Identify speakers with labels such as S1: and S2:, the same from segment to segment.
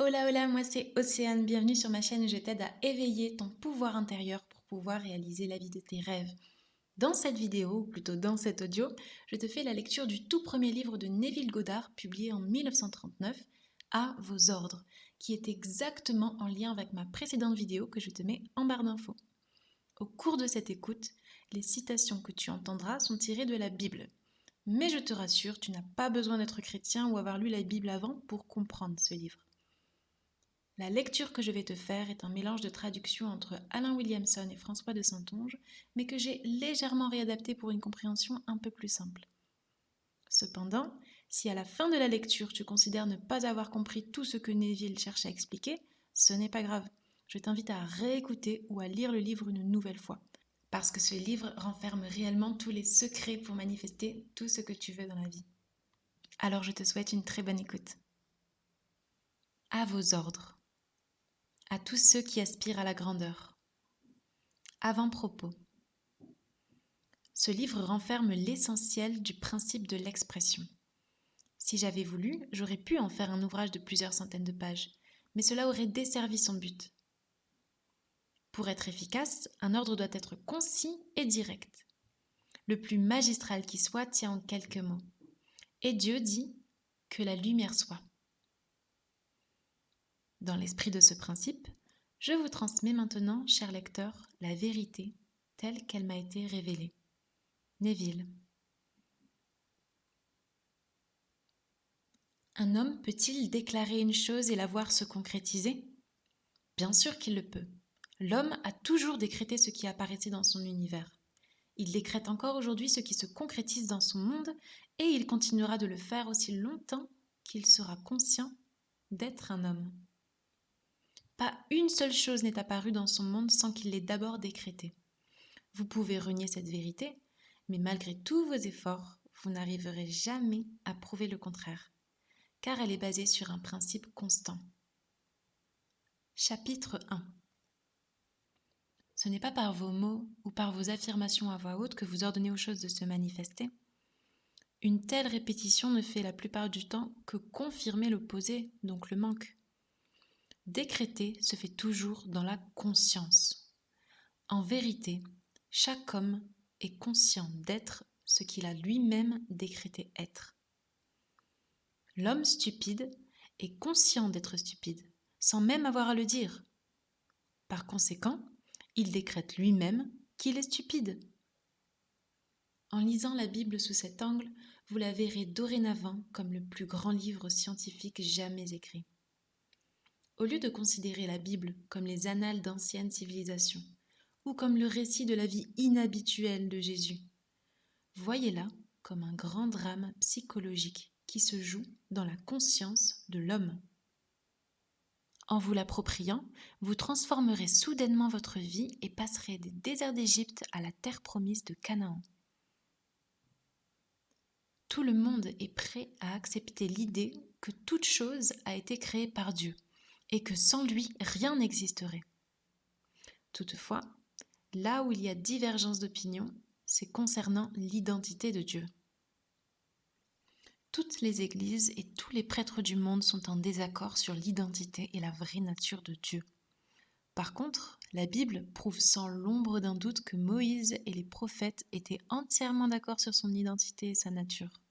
S1: Hola hola, moi c'est Océane, bienvenue sur ma chaîne où je t'aide à éveiller ton pouvoir intérieur pour pouvoir réaliser la vie de tes rêves. Dans cette vidéo, ou plutôt dans cet audio, je te fais la lecture du tout premier livre de Neville Goddard, publié en 1939, À vos ordres, qui est exactement en lien avec ma précédente vidéo que je te mets en barre d'infos. Au cours de cette écoute, les citations que tu entendras sont tirées de la Bible. Mais je te rassure, tu n'as pas besoin d'être chrétien ou avoir lu la Bible avant pour comprendre ce livre. La lecture que je vais te faire est un mélange de traduction entre Alain Williamson et François de Saintonge, mais que j'ai légèrement réadapté pour une compréhension un peu plus simple. Cependant, si à la fin de la lecture tu considères ne pas avoir compris tout ce que Neville cherche à expliquer, ce n'est pas grave. Je t'invite à réécouter ou à lire le livre une nouvelle fois, parce que ce livre renferme réellement tous les secrets pour manifester tout ce que tu veux dans la vie. Alors je te souhaite une très bonne écoute. À vos ordres. À tous ceux qui aspirent à la grandeur. Avant-propos. Ce livre renferme l'essentiel du principe de l'expression. Si j'avais voulu, j'aurais pu en faire un ouvrage de plusieurs centaines de pages, mais cela aurait desservi son but. Pour être efficace, un ordre doit être concis et direct. Le plus magistral qui soit tient en quelques mots. Et Dieu dit que la lumière soit. Dans l'esprit de ce principe, je vous transmets maintenant, chers lecteurs, la vérité telle qu'elle m'a été révélée. Neville. Un homme peut-il déclarer une chose et la voir se concrétiser ? Bien sûr qu'il le peut. L'homme a toujours décrété ce qui apparaissait dans son univers. Il décrète encore aujourd'hui ce qui se concrétise dans son monde et il continuera de le faire aussi longtemps qu'il sera conscient d'être un homme. Pas une seule chose n'est apparue dans son monde sans qu'il l'ait d'abord décrétée. Vous pouvez renier cette vérité, mais malgré tous vos efforts, vous n'arriverez jamais à prouver le contraire, car elle est basée sur un principe constant. Chapitre 1. Ce n'est pas par vos mots ou par vos affirmations à voix haute que vous ordonnez aux choses de se manifester. Une telle répétition ne fait la plupart du temps que confirmer l'opposé, donc le manque. Décréter se fait toujours dans la conscience. En vérité, chaque homme est conscient d'être ce qu'il a lui-même décrété être. L'homme stupide est conscient d'être stupide, sans même avoir à le dire. Par conséquent, il décrète lui-même qu'il est stupide. En lisant la Bible sous cet angle, vous la verrez dorénavant comme le plus grand livre scientifique jamais écrit. Au lieu de considérer la Bible comme les annales d'anciennes civilisations, ou comme le récit de la vie inhabituelle de Jésus, voyez-la comme un grand drame psychologique qui se joue dans la conscience de l'homme. En vous l'appropriant, vous transformerez soudainement votre vie et passerez des déserts d'Égypte à la terre promise de Canaan. Tout le monde est prêt à accepter l'idée que toute chose a été créée par Dieu et que sans lui, rien n'existerait. Toutefois, là où il y a divergence d'opinion, c'est concernant l'identité de Dieu. Toutes les églises et tous les prêtres du monde sont en désaccord sur l'identité et la vraie nature de Dieu. Par contre, la Bible prouve sans l'ombre d'un doute que Moïse et les prophètes étaient entièrement d'accord sur son identité et sa nature.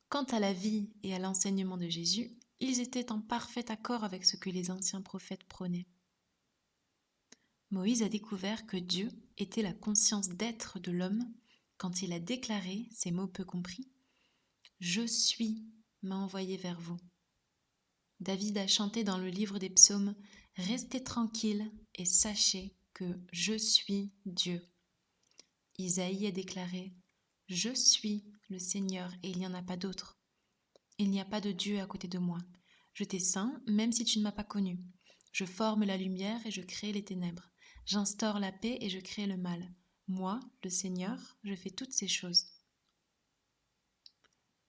S1: Quant à la vie et à l'enseignement de Jésus, ils étaient en parfait accord avec ce que les anciens prophètes prônaient. Moïse a découvert que Dieu était la conscience d'être de l'homme quand il a déclaré ces mots peu compris « Je suis m'a envoyé vers vous ». David a chanté dans le livre des psaumes « Restez tranquilles et sachez que je suis Dieu ». Isaïe a déclaré « Je suis le Seigneur et il n'y en a pas d'autre. Il n'y a pas de Dieu à côté de moi. Je t'ai saint même si tu ne m'as pas connu. Je forme la lumière et je crée les ténèbres. J'instaure la paix et je crée le mal. Moi, le Seigneur, je fais toutes ces choses. »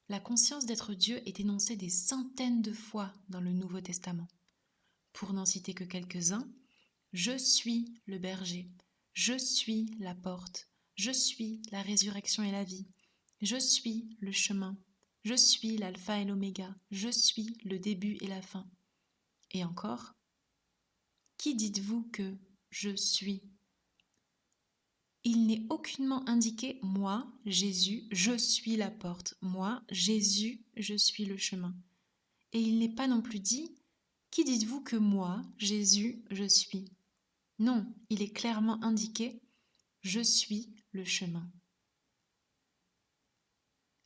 S1: La conscience d'être Dieu est énoncée des centaines de fois dans le Nouveau Testament. Pour n'en citer que quelques-uns, je suis le berger, je suis la porte, je suis la résurrection et la vie, je suis le chemin, Je suis l'alpha et l'oméga. Je suis le début et la fin. Et encore, qui dites-vous que je suis ? Il n'est aucunement indiqué « moi, Jésus, je suis la porte »,« moi, Jésus, je suis le chemin ». Et il n'est pas non plus dit « qui dites-vous que moi, Jésus, je suis ?» Non, il est clairement indiqué « je suis le chemin ».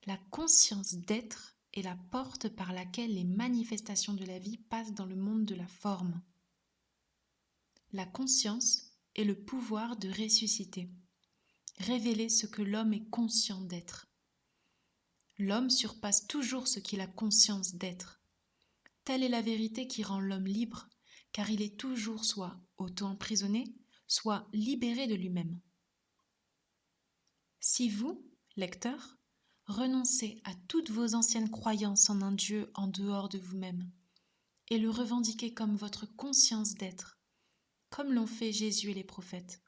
S1: La conscience d'être est la porte par laquelle les manifestations de la vie passent dans le monde de la forme. La conscience est le pouvoir de ressusciter. Révéler ce que l'homme est conscient d'être. L'homme surpasse toujours ce qu'il a conscience d'être. Telle est la vérité qui rend l'homme libre, car il est toujours soit auto-emprisonné, soit libéré de lui-même. Si vous, lecteur, renoncez à toutes vos anciennes croyances en un Dieu en dehors de vous-même, et le revendiquez comme votre conscience d'être, comme l'ont fait Jésus et les prophètes,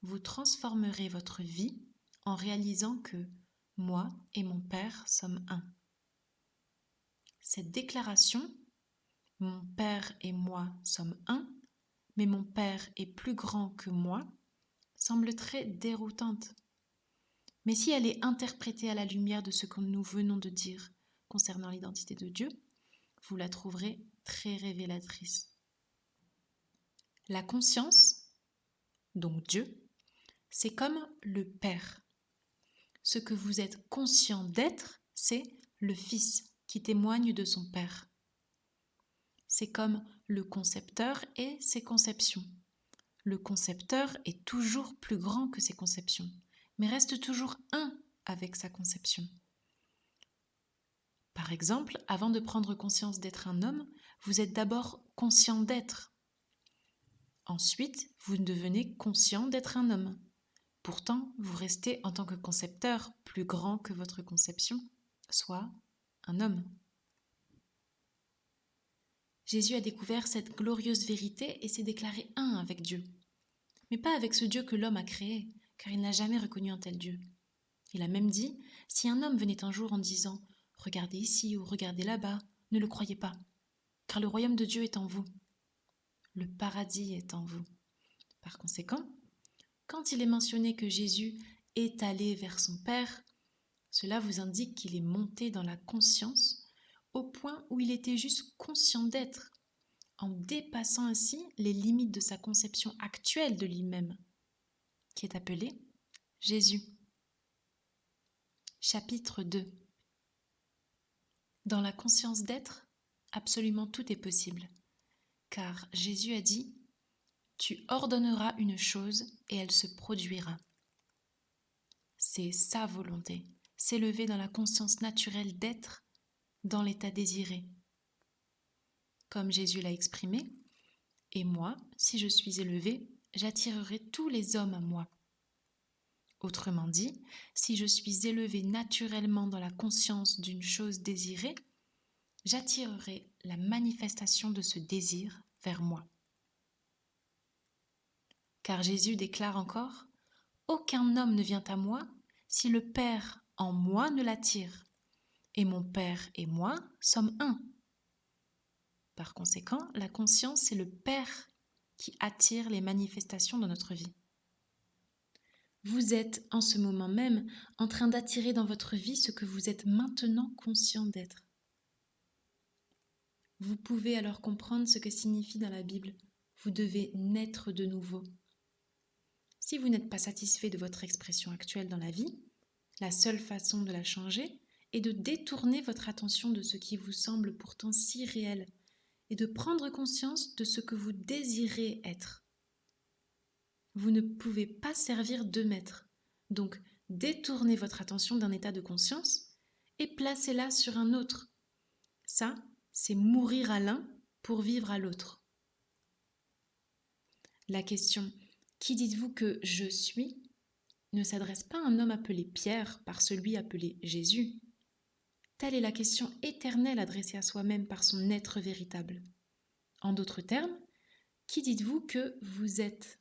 S1: vous transformerez votre vie en réalisant que moi et mon Père sommes un. Cette déclaration, mon Père et moi sommes un, mais mon Père est plus grand que moi, semble très déroutante. Mais si elle est interprétée à la lumière de ce que nous venons de dire concernant l'identité de Dieu, vous la trouverez très révélatrice. La conscience, donc Dieu, c'est comme le Père. Ce que vous êtes conscient d'être, c'est le Fils qui témoigne de son Père. C'est comme le concepteur et ses conceptions. Le concepteur est toujours plus grand que ses conceptions, mais reste toujours un avec sa conception. Par exemple, avant de prendre conscience d'être un homme, vous êtes d'abord conscient d'être. Ensuite, vous devenez conscient d'être un homme. Pourtant, vous restez en tant que concepteur plus grand que votre conception, soit un homme. Jésus a découvert cette glorieuse vérité et s'est déclaré un avec Dieu. Mais pas avec ce Dieu que l'homme a créé, car il n'a jamais reconnu un tel Dieu. Il a même dit, si un homme venait un jour en disant « Regardez ici ou regardez là-bas », ne le croyez pas, car le royaume de Dieu est en vous. Le paradis est en vous. Par conséquent, quand il est mentionné que Jésus est allé vers son Père, cela vous indique qu'il est monté dans la conscience au point où il était juste conscient d'être, en dépassant ainsi les limites de sa conception actuelle de lui-même, qui est appelée Jésus. Chapitre 2. Dans la conscience d'être, absolument tout est possible, car Jésus a dit « Tu ordonneras une chose et elle se produira ». C'est sa volonté, s'élever dans la conscience naturelle d'être, dans l'état désiré. Comme Jésus l'a exprimé, « Et moi, si je suis élevé, j'attirerai tous les hommes à moi ». Autrement dit, si je suis élevé naturellement dans la conscience d'une chose désirée, j'attirerai la manifestation de ce désir vers moi. Car Jésus déclare encore « Aucun homme ne vient à moi si le Père en moi ne l'attire, et mon Père et moi sommes un. » Par conséquent, la conscience, c'est le Père qui attire les manifestations dans notre vie. Vous êtes en ce moment même en train d'attirer dans votre vie ce que vous êtes maintenant conscient d'être. Vous pouvez alors comprendre ce que signifie dans la Bible « vous devez naître de nouveau ». Si vous n'êtes pas satisfait de votre expression actuelle dans la vie, la seule façon de la changer est de détourner votre attention de ce qui vous semble pourtant si réel et de prendre conscience de ce que vous désirez être. Vous ne pouvez pas servir deux maîtres, donc détournez votre attention d'un état de conscience et placez-la sur un autre. Ça, c'est mourir à l'un pour vivre à l'autre. La question « Qui dites-vous que je suis ?» ne s'adresse pas à un homme appelé Pierre par celui appelé Jésus. Telle est la question éternelle adressée à soi-même par son être véritable. En d'autres termes, qui dites-vous que vous êtes ?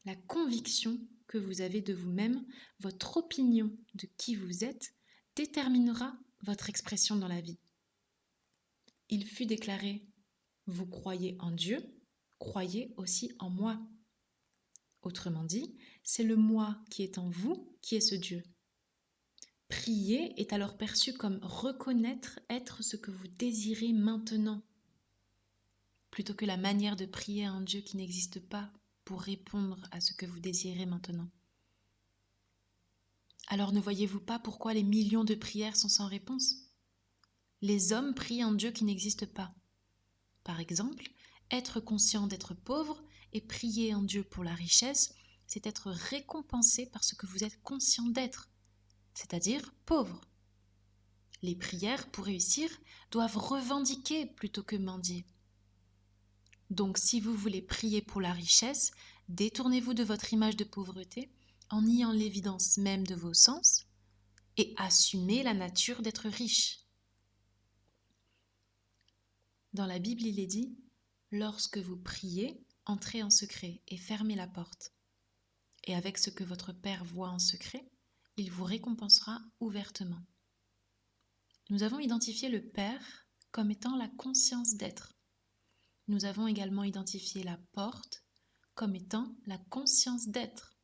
S1: La conviction que vous avez de vous-même, votre opinion de qui vous êtes, déterminera votre expression dans la vie. Il fut déclaré, vous croyez en Dieu, croyez aussi en moi. Autrement dit, c'est le moi qui est en vous qui est ce Dieu. Prier est alors perçu comme reconnaître être ce que vous désirez maintenant, plutôt que la manière de prier à un Dieu qui n'existe pas pour répondre à ce que vous désirez maintenant. Alors ne voyez-vous pas pourquoi les millions de prières sont sans réponse ? Les hommes prient un Dieu qui n'existe pas. Par exemple, être conscient d'être pauvre et prier un Dieu pour la richesse, c'est être récompensé par ce que vous êtes conscient d'être, c'est-à-dire pauvre. Les prières, pour réussir, doivent revendiquer plutôt que mendier. Donc si vous voulez prier pour la richesse, détournez-vous de votre image de pauvreté en niant l'évidence même de vos sens et assumez la nature d'être riche. Dans la Bible, il est dit « Lorsque vous priez, entrez en secret et fermez la porte. Et avec ce que votre Père voit en secret, il vous récompensera ouvertement. » Nous avons identifié le Père comme étant la conscience d'être. Nous avons également identifié la porte comme étant la conscience d'être.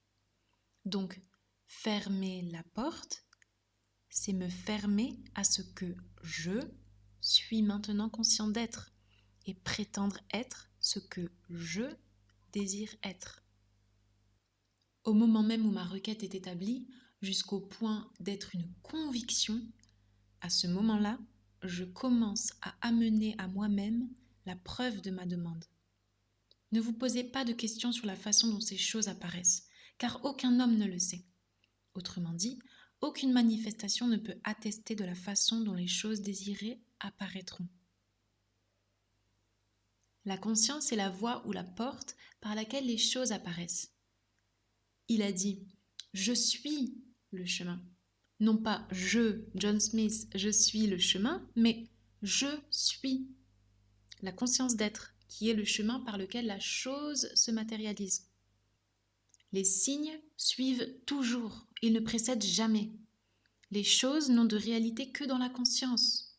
S1: Donc, fermer la porte, c'est me fermer à ce que je suis maintenant conscient d'être et prétendre être ce que je désire être. Au moment même où ma requête est établie, jusqu'au point d'être une conviction, à ce moment-là, je commence à amener à moi-même la preuve de ma demande. Ne vous posez pas de questions sur la façon dont ces choses apparaissent, car aucun homme ne le sait. Autrement dit, aucune manifestation ne peut attester de la façon dont les choses désirées apparaîtront. La conscience est la voie ou la porte par laquelle les choses apparaissent. Il a dit « Je suis le chemin ». Non pas « je, John Smith, je suis le chemin », mais « je suis ». La conscience d'être, qui est le chemin par lequel la chose se matérialise. Les signes suivent toujours, ils ne précèdent jamais. Les choses n'ont de réalité que dans la conscience.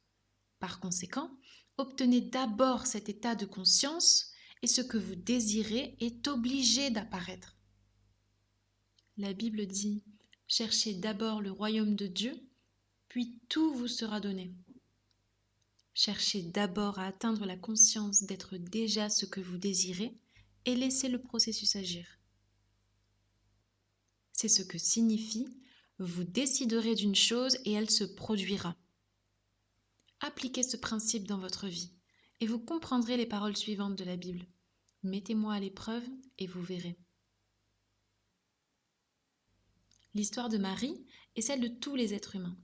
S1: Par conséquent, obtenez d'abord cet état de conscience et ce que vous désirez est obligé d'apparaître. La Bible dit « Cherchez d'abord le royaume de Dieu, puis tout vous sera donné ». Cherchez d'abord à atteindre la conscience d'être déjà ce que vous désirez et laissez le processus agir. C'est ce que signifie « vous déciderez d'une chose et elle se produira ». Appliquez ce principe dans votre vie et vous comprendrez les paroles suivantes de la Bible. Mettez-moi à l'épreuve et vous verrez. L'histoire de Marie est celle de tous les êtres humains.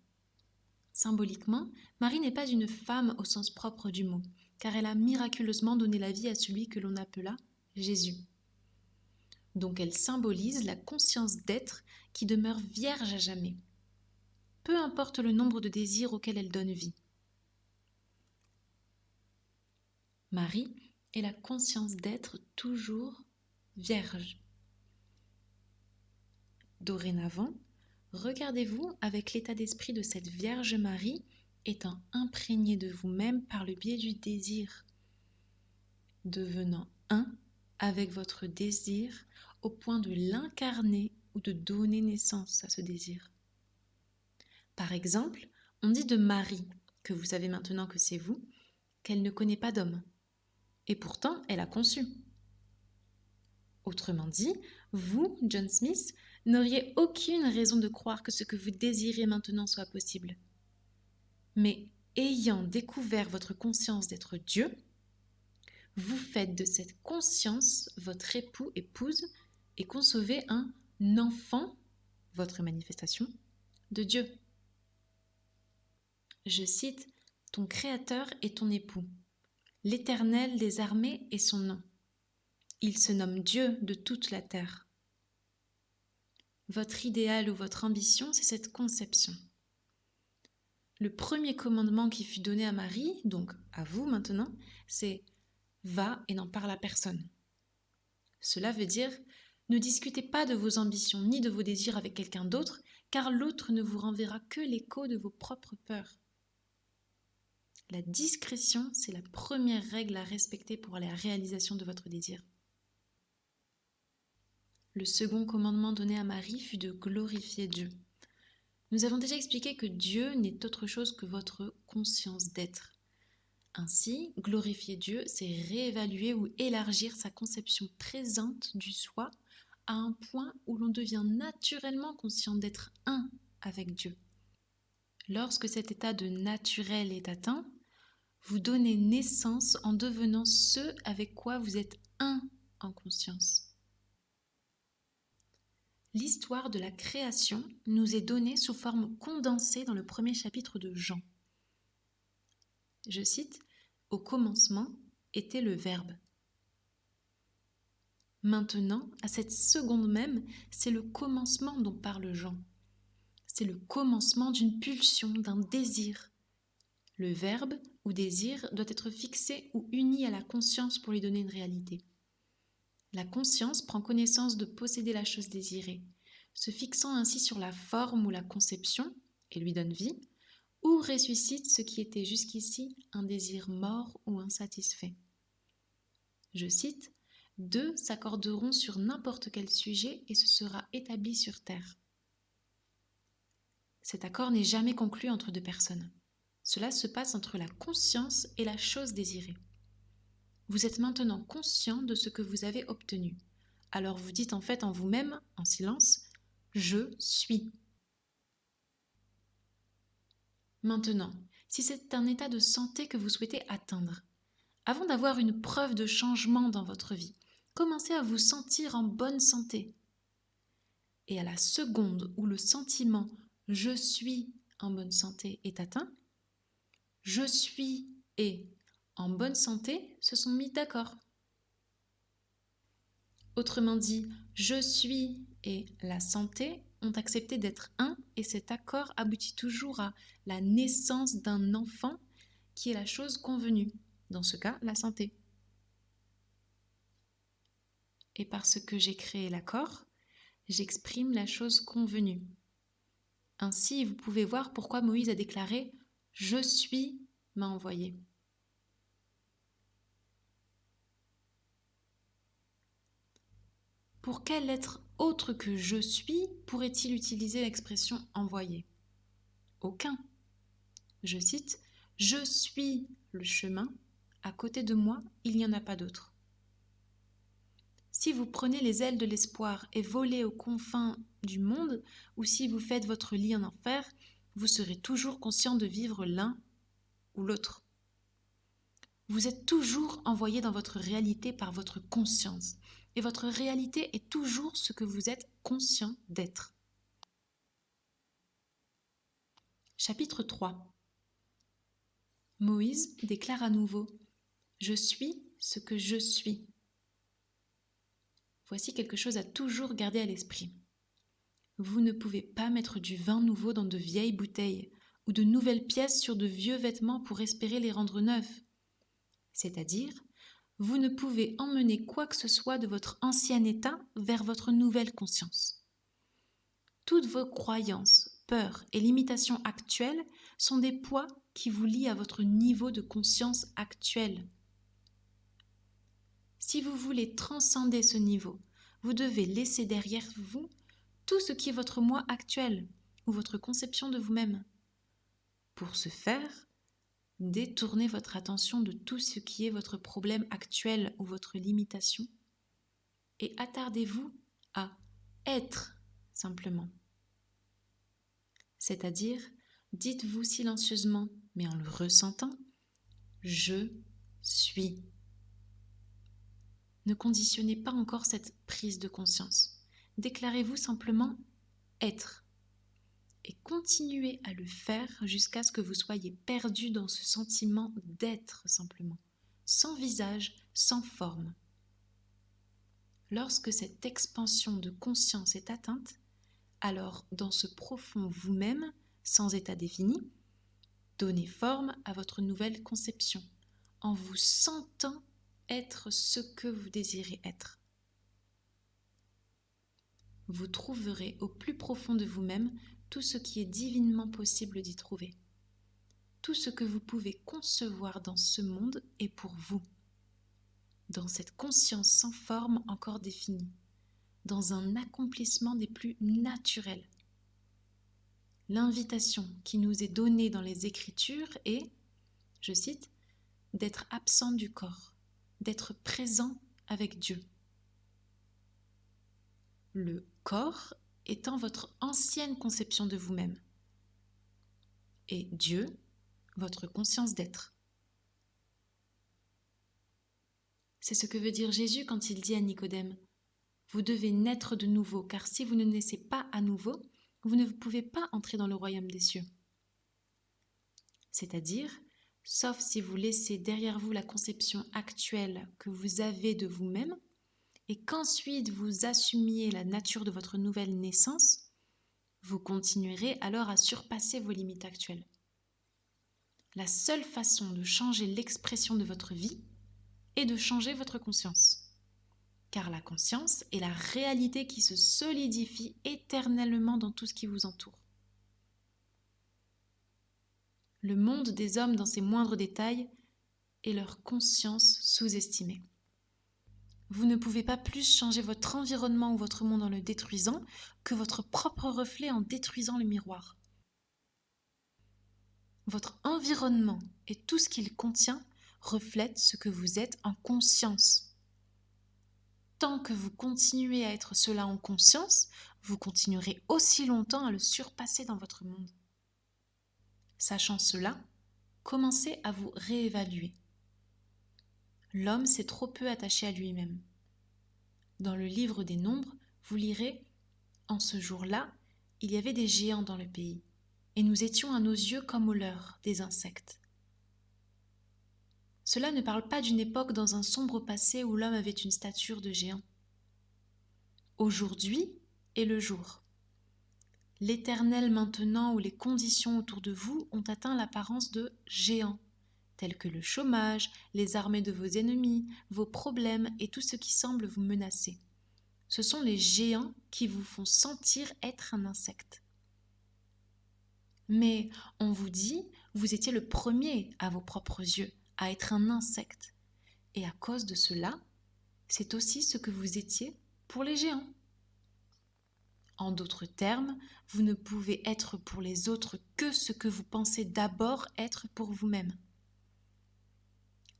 S1: Symboliquement, Marie n'est pas une femme au sens propre du mot, car elle a miraculeusement donné la vie à celui que l'on appela Jésus. Donc elle symbolise la conscience d'être qui demeure vierge à jamais, peu importe le nombre de désirs auxquels elle donne vie. Marie est la conscience d'être toujours vierge. Dorénavant, regardez-vous avec l'état d'esprit de cette Vierge Marie étant imprégnée de vous-même par le biais du désir, devenant un avec votre désir au point de l'incarner ou de donner naissance à ce désir. Par exemple, on dit de Marie, que vous savez maintenant que c'est vous, qu'elle ne connaît pas d'homme. Et pourtant, elle a conçu. Autrement dit, vous, John Smith, n'auriez aucune raison de croire que ce que vous désirez maintenant soit possible. Mais ayant découvert votre conscience d'être Dieu, vous faites de cette conscience votre époux, épouse, et concevez un enfant, votre manifestation, de Dieu. Je cite, « Ton Créateur est ton époux. L'Éternel des armées est son nom. Il se nomme Dieu de toute la terre. » Votre idéal ou votre ambition, c'est cette conception. Le premier commandement qui fut donné à Marie, donc à vous maintenant, c'est « Va et n'en parle à personne ». Cela veut dire « Ne discutez pas de vos ambitions ni de vos désirs avec quelqu'un d'autre, car l'autre ne vous renverra que l'écho de vos propres peurs. » La discrétion, c'est la première règle à respecter pour la réalisation de votre désir. Le second commandement donné à Marie fut de glorifier Dieu. Nous avons déjà expliqué que Dieu n'est autre chose que votre conscience d'être. Ainsi, glorifier Dieu, c'est réévaluer ou élargir sa conception présente du soi à un point où l'on devient naturellement conscient d'être un avec Dieu. Lorsque cet état de naturel est atteint, vous donnez naissance en devenant ce avec quoi vous êtes un en conscience. L'histoire de la création nous est donnée sous forme condensée dans le premier chapitre de Jean. Je cite, « Au commencement était le Verbe ». Maintenant, à cette seconde même, c'est le commencement dont parle Jean. C'est le commencement d'une pulsion, d'un désir. Le verbe ou désir doit être fixé ou uni à la conscience pour lui donner une réalité. La conscience prend connaissance de posséder la chose désirée, se fixant ainsi sur la forme ou la conception, et lui donne vie, ou ressuscite ce qui était jusqu'ici un désir mort ou insatisfait. Je cite, « Deux s'accorderont sur n'importe quel sujet et ce sera établi sur terre. » Cet accord n'est jamais conclu entre deux personnes. Cela se passe entre la conscience et la chose désirée. Vous êtes maintenant conscient de ce que vous avez obtenu. Alors vous dites en fait en vous-même, en silence, « Je suis ». Maintenant, si c'est un état de santé que vous souhaitez atteindre, avant d'avoir une preuve de changement dans votre vie, commencez à vous sentir en bonne santé. Et à la seconde où le sentiment « je suis en bonne santé » est atteint, « je suis » et « en bonne santé » se sont mis d'accord. Autrement dit, « je suis » et « la santé » ont accepté d'être un et cet accord aboutit toujours à la naissance d'un enfant qui est la chose convenue, dans ce cas la santé. Et parce que j'ai créé l'accord, j'exprime la chose convenue. Ainsi, vous pouvez voir pourquoi Moïse a déclaré « Je suis m'a envoyé ». Pour quel être autre que « je suis » pourrait-il utiliser l'expression « envoyé » ? Aucun. Je cite, « Je suis le chemin, à côté de moi, il n'y en a pas d'autre. » Si vous prenez les ailes de l'espoir et volez aux confins du monde, ou si vous faites votre lit en enfer, vous serez toujours conscient de vivre l'un ou l'autre. Vous êtes toujours envoyé dans votre réalité par votre conscience, et votre réalité est toujours ce que vous êtes conscient d'être. Chapitre 3. Moïse déclare à nouveau « Je suis ce que je suis ». Voici quelque chose à toujours garder à l'esprit. Vous ne pouvez pas mettre du vin nouveau dans de vieilles bouteilles ou de nouvelles pièces sur de vieux vêtements pour espérer les rendre neufs. C'est-à-dire, vous ne pouvez emmener quoi que ce soit de votre ancien état vers votre nouvelle conscience. Toutes vos croyances, peurs et limitations actuelles sont des poids qui vous lient à votre niveau de conscience actuel. Si vous voulez transcender ce niveau, vous devez laisser derrière vous tout ce qui est votre moi actuel ou votre conception de vous-même. Pour ce faire, détournez votre attention de tout ce qui est votre problème actuel ou votre limitation et attardez-vous à être simplement. C'est-à-dire, dites-vous silencieusement, mais en le ressentant, « Je suis ». Ne conditionnez pas encore cette prise de conscience. Déclarez-vous simplement « être » et continuez à le faire jusqu'à ce que vous soyez perdu dans ce sentiment d'être simplement, sans visage, sans forme. Lorsque cette expansion de conscience est atteinte, alors dans ce profond vous-même, sans état défini, donnez forme à votre nouvelle conception, en vous sentant être ce que vous désirez être. Vous trouverez au plus profond de vous-même tout ce qui est divinement possible d'y trouver. tout ce que vous pouvez concevoir dans ce monde est pour vous, dans cette conscience sans forme encore définie, dans un accomplissement des plus naturels. L'invitation qui nous est donnée dans les Écritures est, je cite, d'être absent du corps, d'être présent avec Dieu. Le corps étant votre ancienne conception de vous-même et Dieu, votre conscience d'être. C'est ce que veut dire Jésus quand il dit à Nicodème, « Vous devez naître de nouveau, car si vous ne naissez pas à nouveau, vous ne pouvez pas entrer dans le royaume des cieux. » C'est-à-dire, sauf si vous laissez derrière vous la conception actuelle que vous avez de vous-même, et qu'ensuite vous assumiez la nature de votre nouvelle naissance, vous continuerez alors à surpasser vos limites actuelles. La seule façon de changer l'expression de votre vie est de changer votre conscience. Car la conscience est la réalité qui se solidifie éternellement dans tout ce qui vous entoure. Le monde des hommes dans ses moindres détails est leur conscience sous-estimée. Vous ne pouvez pas plus changer votre environnement ou votre monde en le détruisant que votre propre reflet en détruisant le miroir. Votre environnement et tout ce qu'il contient reflètent ce que vous êtes en conscience. Tant que vous continuez à être cela en conscience, vous continuerez aussi longtemps à le surpasser dans votre monde. Sachant cela, commencez à vous réévaluer. L'homme s'est trop peu attaché à lui-même. Dans le livre des Nombres, vous lirez « En ce jour-là, il y avait des géants dans le pays, et nous étions à nos yeux comme aux leurs, des insectes. » Cela ne parle pas d'une époque dans un sombre passé où l'homme avait une stature de géant. Aujourd'hui est le jour. L'éternel maintenant où les conditions autour de vous ont atteint l'apparence de géants, tels que le chômage, les armées de vos ennemis, vos problèmes et tout ce qui semble vous menacer. Ce sont les géants qui vous font sentir être un insecte. Mais on vous dit, vous étiez le premier à vos propres yeux à être un insecte. Et à cause de cela, c'est aussi ce que vous étiez pour les géants. En d'autres termes, vous ne pouvez être pour les autres que ce que vous pensez d'abord être pour vous-même.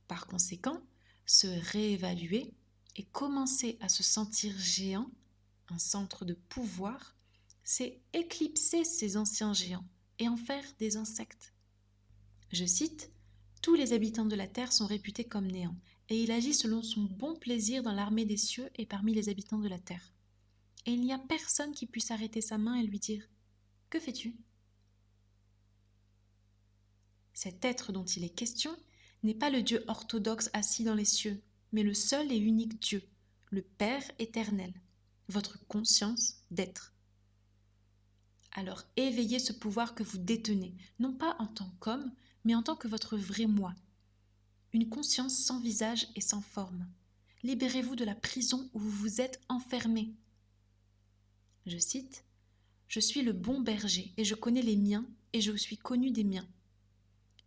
S1: Par conséquent, se réévaluer et commencer à se sentir géant, un centre de pouvoir, c'est éclipser ces anciens géants et en faire des insectes. Je cite, « Tous les habitants de la terre sont réputés comme néants, et il agit selon son bon plaisir dans l'armée des cieux et parmi les habitants de la terre. Et il n'y a personne qui puisse arrêter sa main et lui dire « Que fais-tu » Cet être dont il est question n'est pas le Dieu orthodoxe assis dans les cieux, mais le seul et unique Dieu, le Père éternel, votre conscience d'être. Alors éveillez ce pouvoir que vous détenez, non pas en tant qu'homme, mais en tant que votre vrai moi. Une conscience sans visage et sans forme. Libérez-vous de la prison où vous vous êtes enfermé. Je cite, « Je suis le bon berger et je connais les miens et je suis connu des miens.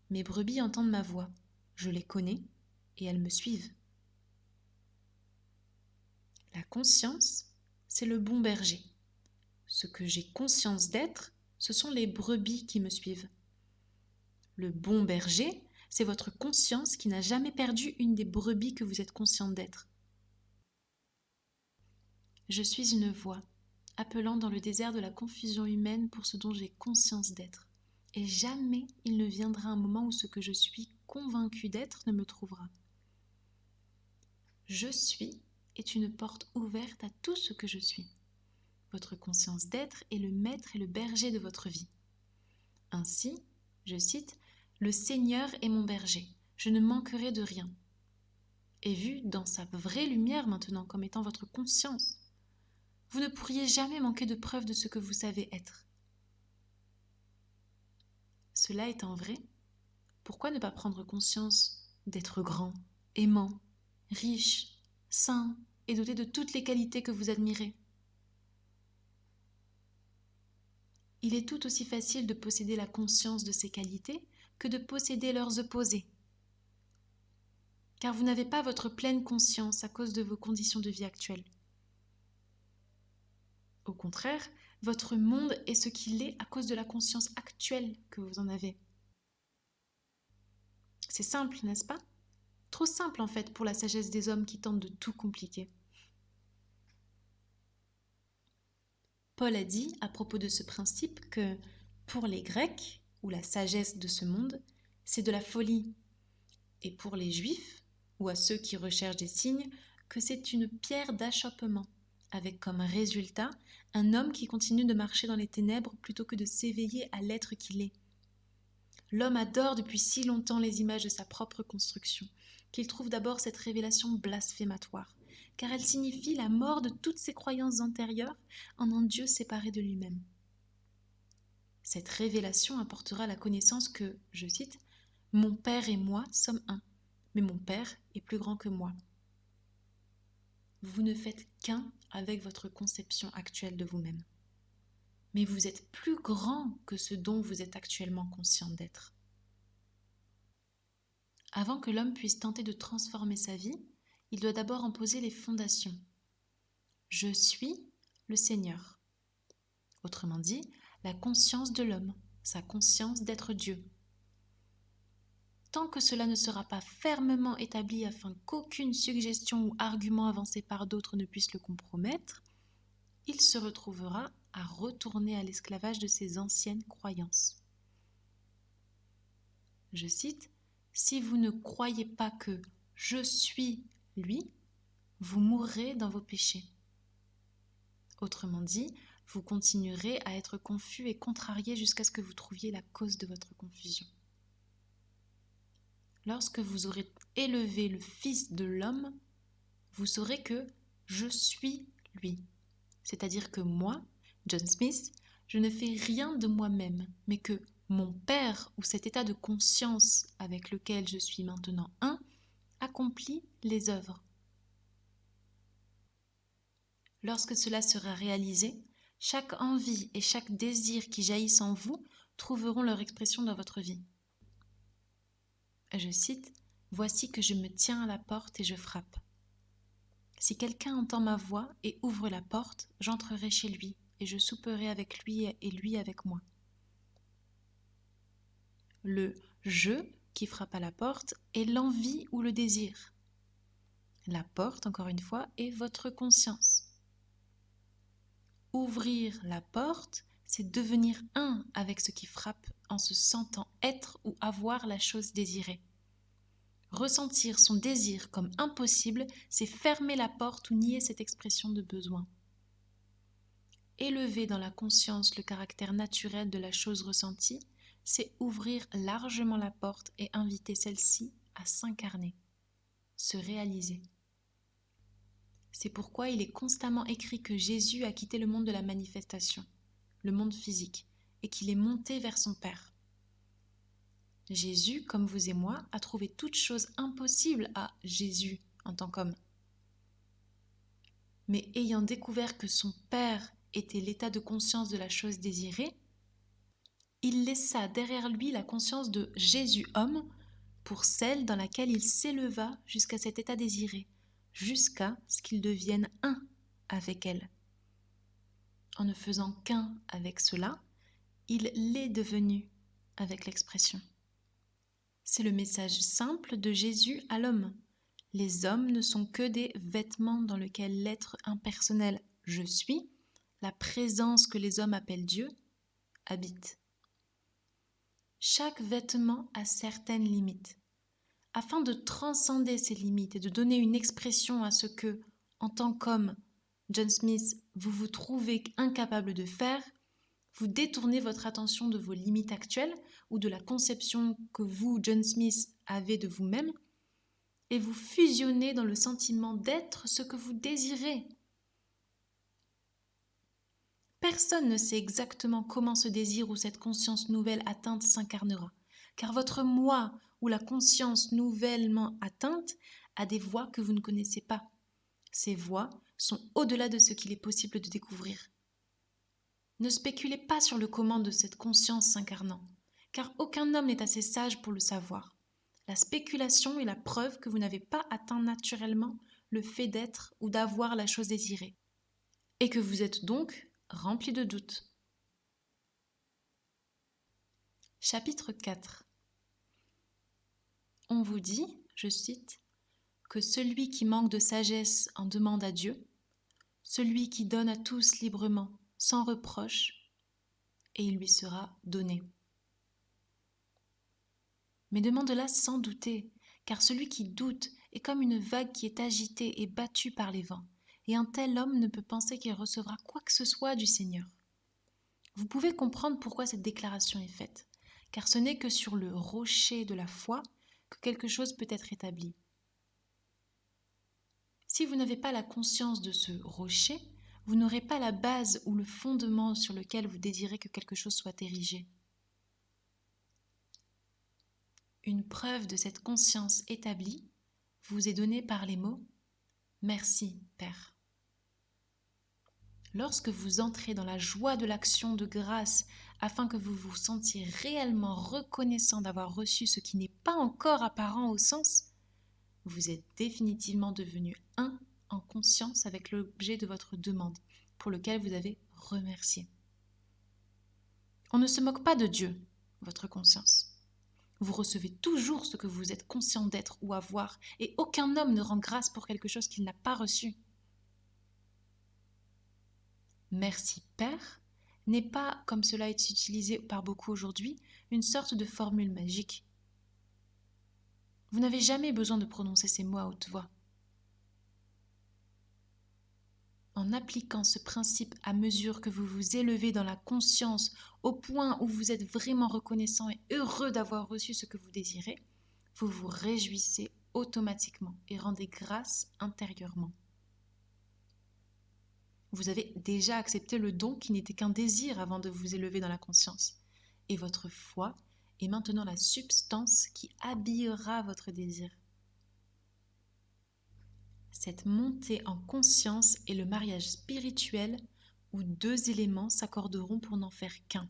S1: Mes brebis entendent ma voix, je les connais et elles me suivent. » La conscience, c'est le bon berger. Ce que j'ai conscience d'être, ce sont les brebis qui me suivent. Le bon berger, c'est votre conscience qui n'a jamais perdu une des brebis que vous êtes conscient d'être. Je suis une voix, appelant dans le désert de la confusion humaine pour ce dont j'ai conscience d'être. Et jamais il ne viendra un moment où ce que je suis convaincu d'être ne me trouvera. Je suis est une porte ouverte à tout ce que je suis. Votre conscience d'être est le maître et le berger de votre vie. Ainsi, je cite, « Le Seigneur est mon berger, je ne manquerai de rien. » Et vu dans sa vraie lumière maintenant comme étant votre conscience, vous ne pourriez jamais manquer de preuves de ce que vous savez être. Cela étant vrai, pourquoi ne pas prendre conscience d'être grand, aimant, riche, saint et doté de toutes les qualités que vous admirez? Il est tout aussi facile de posséder la conscience de ces qualités que de posséder leurs opposés. Car vous n'avez pas votre pleine conscience à cause de vos conditions de vie actuelles. Au contraire, votre monde est ce qu'il est à cause de la conscience actuelle que vous en avez. C'est simple, n'est-ce pas? Trop simple en fait pour la sagesse des hommes qui tentent de tout compliquer. Paul a dit à propos de ce principe que pour les Grecs, ou la sagesse de ce monde, c'est de la folie. Et pour les Juifs, ou à ceux qui recherchent des signes, que c'est une pierre d'achoppement, avec comme résultat un homme qui continue de marcher dans les ténèbres plutôt que de s'éveiller à l'être qu'il est. L'homme adore depuis si longtemps les images de sa propre construction, qu'il trouve d'abord cette révélation blasphématoire, car elle signifie la mort de toutes ses croyances antérieures en un Dieu séparé de lui-même. Cette révélation apportera la connaissance que, je cite, « Mon Père et moi sommes un, mais mon Père est plus grand que moi. » Vous ne faites qu'un avec votre conception actuelle de vous-même. Mais vous êtes plus grand que ce dont vous êtes actuellement conscient d'être. Avant que l'homme puisse tenter de transformer sa vie, il doit d'abord en poser les fondations. Je suis le Seigneur. Autrement dit, la conscience de l'homme, sa conscience d'être Dieu. Tant que cela ne sera pas fermement établi afin qu'aucune suggestion ou argument avancé par d'autres ne puisse le compromettre, il se retrouvera à retourner à l'esclavage de ses anciennes croyances. Je cite, « Si vous ne croyez pas que je suis lui, vous mourrez dans vos péchés. » Autrement dit, vous continuerez à être confus et contrarié jusqu'à ce que vous trouviez la cause de votre confusion. Lorsque vous aurez élevé le Fils de l'homme, vous saurez que je suis lui. C'est-à-dire que moi, John Smith, je ne fais rien de moi-même, mais que mon Père, ou cet état de conscience avec lequel je suis maintenant un, accomplit les œuvres. Lorsque cela sera réalisé, chaque envie et chaque désir qui jaillissent en vous trouveront leur expression dans votre vie. Je cite, « Voici que je me tiens à la porte et je frappe. Si quelqu'un entend ma voix et ouvre la porte, j'entrerai chez lui et je souperai avec lui et lui avec moi. » Le « je » qui frappe à la porte est l'envie ou le désir. La porte, encore une fois, est votre conscience. Ouvrir la porte, c'est devenir un avec ce qui frappe en se sentant être ou avoir la chose désirée. Ressentir son désir comme impossible, c'est fermer la porte ou nier cette expression de besoin. Élever dans la conscience le caractère naturel de la chose ressentie, c'est ouvrir largement la porte et inviter celle-ci à s'incarner, se réaliser. C'est pourquoi il est constamment écrit que Jésus a quitté le monde de la manifestation, le monde physique, et qu'il est monté vers son Père. Jésus, comme vous et moi, a trouvé toute chose impossible à Jésus en tant qu'homme. Mais ayant découvert que son Père était l'état de conscience de la chose désirée, il laissa derrière lui la conscience de Jésus homme pour celle dans laquelle il s'éleva jusqu'à cet état désiré, jusqu'à ce qu'il devienne un avec elle. En ne faisant qu'un avec cela, il l'est devenu avec l'expression. C'est le message simple de Jésus à l'homme. Les hommes ne sont que des vêtements dans lesquels l'être impersonnel « je suis », la présence que les hommes appellent Dieu, habite. Chaque vêtement a certaines limites. Afin de transcender ces limites et de donner une expression à ce que, en tant qu'homme, John Smith, vous vous trouvez incapable de faire, vous détournez votre attention de vos limites actuelles ou de la conception que vous, John Smith, avez de vous-même et vous fusionnez dans le sentiment d'être ce que vous désirez. Personne ne sait exactement comment ce désir ou cette conscience nouvelle atteinte s'incarnera, car votre moi ou la conscience nouvellement atteinte a des voies que vous ne connaissez pas. Ces voies sont au-delà de ce qu'il est possible de découvrir. Ne spéculez pas sur le comment de cette conscience s'incarnant, car aucun homme n'est assez sage pour le savoir. La spéculation est la preuve que vous n'avez pas atteint naturellement le fait d'être ou d'avoir la chose désirée, et que vous êtes donc rempli de doutes. Chapitre 4. On vous dit, je cite, que celui qui manque de sagesse en demande à Dieu, celui qui donne à tous librement, sans reproche, et il lui sera donné. Mais demande-la sans douter, car celui qui doute est comme une vague qui est agitée et battue par les vents, et un tel homme ne peut penser qu'il recevra quoi que ce soit du Seigneur. Vous pouvez comprendre pourquoi cette déclaration est faite, car ce n'est que sur le rocher de la foi que quelque chose peut être établi. Si vous n'avez pas la conscience de ce rocher, vous n'aurez pas la base ou le fondement sur lequel vous désirez que quelque chose soit érigé. Une preuve de cette conscience établie vous est donnée par les mots « Merci, Père ». Lorsque vous entrez dans la joie de l'action de grâce afin que vous vous sentiez réellement reconnaissant d'avoir reçu ce qui n'est pas encore apparent au sens, vous êtes définitivement devenu un en conscience avec l'objet de votre demande, pour lequel vous avez remercié. On ne se moque pas de Dieu, votre conscience. Vous recevez toujours ce que vous êtes conscient d'être ou avoir, et aucun homme ne rend grâce pour quelque chose qu'il n'a pas reçu. Merci Père n'est pas, comme cela est utilisé par beaucoup aujourd'hui, une sorte de formule magique. Vous n'avez jamais besoin de prononcer ces mots à haute voix. En appliquant ce principe à mesure que vous vous élevez dans la conscience au point où vous êtes vraiment reconnaissant et heureux d'avoir reçu ce que vous désirez, vous vous réjouissez automatiquement et rendez grâce intérieurement. Vous avez déjà accepté le don qui n'était qu'un désir avant de vous élever dans la conscience. Et votre foi est maintenant la substance qui habillera votre désir. Cette montée en conscience est le mariage spirituel où deux éléments s'accorderont pour n'en faire qu'un.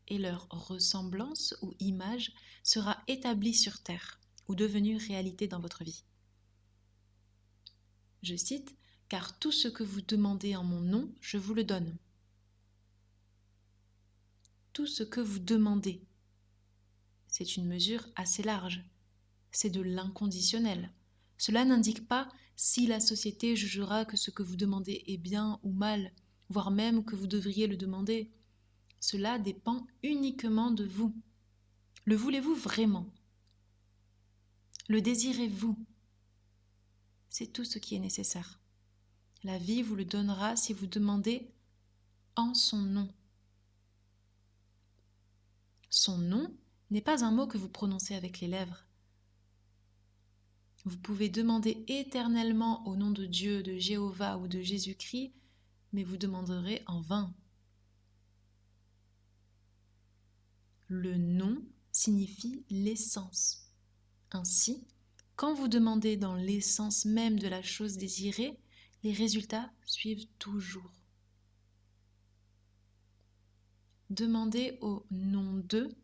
S1: Et leur ressemblance ou image sera établie sur terre ou devenue réalité dans votre vie. Je cite, « Car tout ce que vous demandez en mon nom, je vous le donne. » Tout ce que vous demandez, c'est une mesure assez large. C'est de l'inconditionnel. Cela n'indique pas si la société jugera que ce que vous demandez est bien ou mal, voire même que vous devriez le demander. Cela dépend uniquement de vous. Le voulez-vous vraiment? Le désirez-vous? C'est tout ce qui est nécessaire. La vie vous le donnera si vous demandez en son nom. Son nom n'est pas un mot que vous prononcez avec les lèvres. Vous pouvez demander éternellement au nom de Dieu, de Jéhovah ou de Jésus-Christ, mais vous demanderez en vain. Le nom signifie l'essence. Ainsi, quand vous demandez dans l'essence même de la chose désirée, les résultats suivent toujours. Demander au nom de,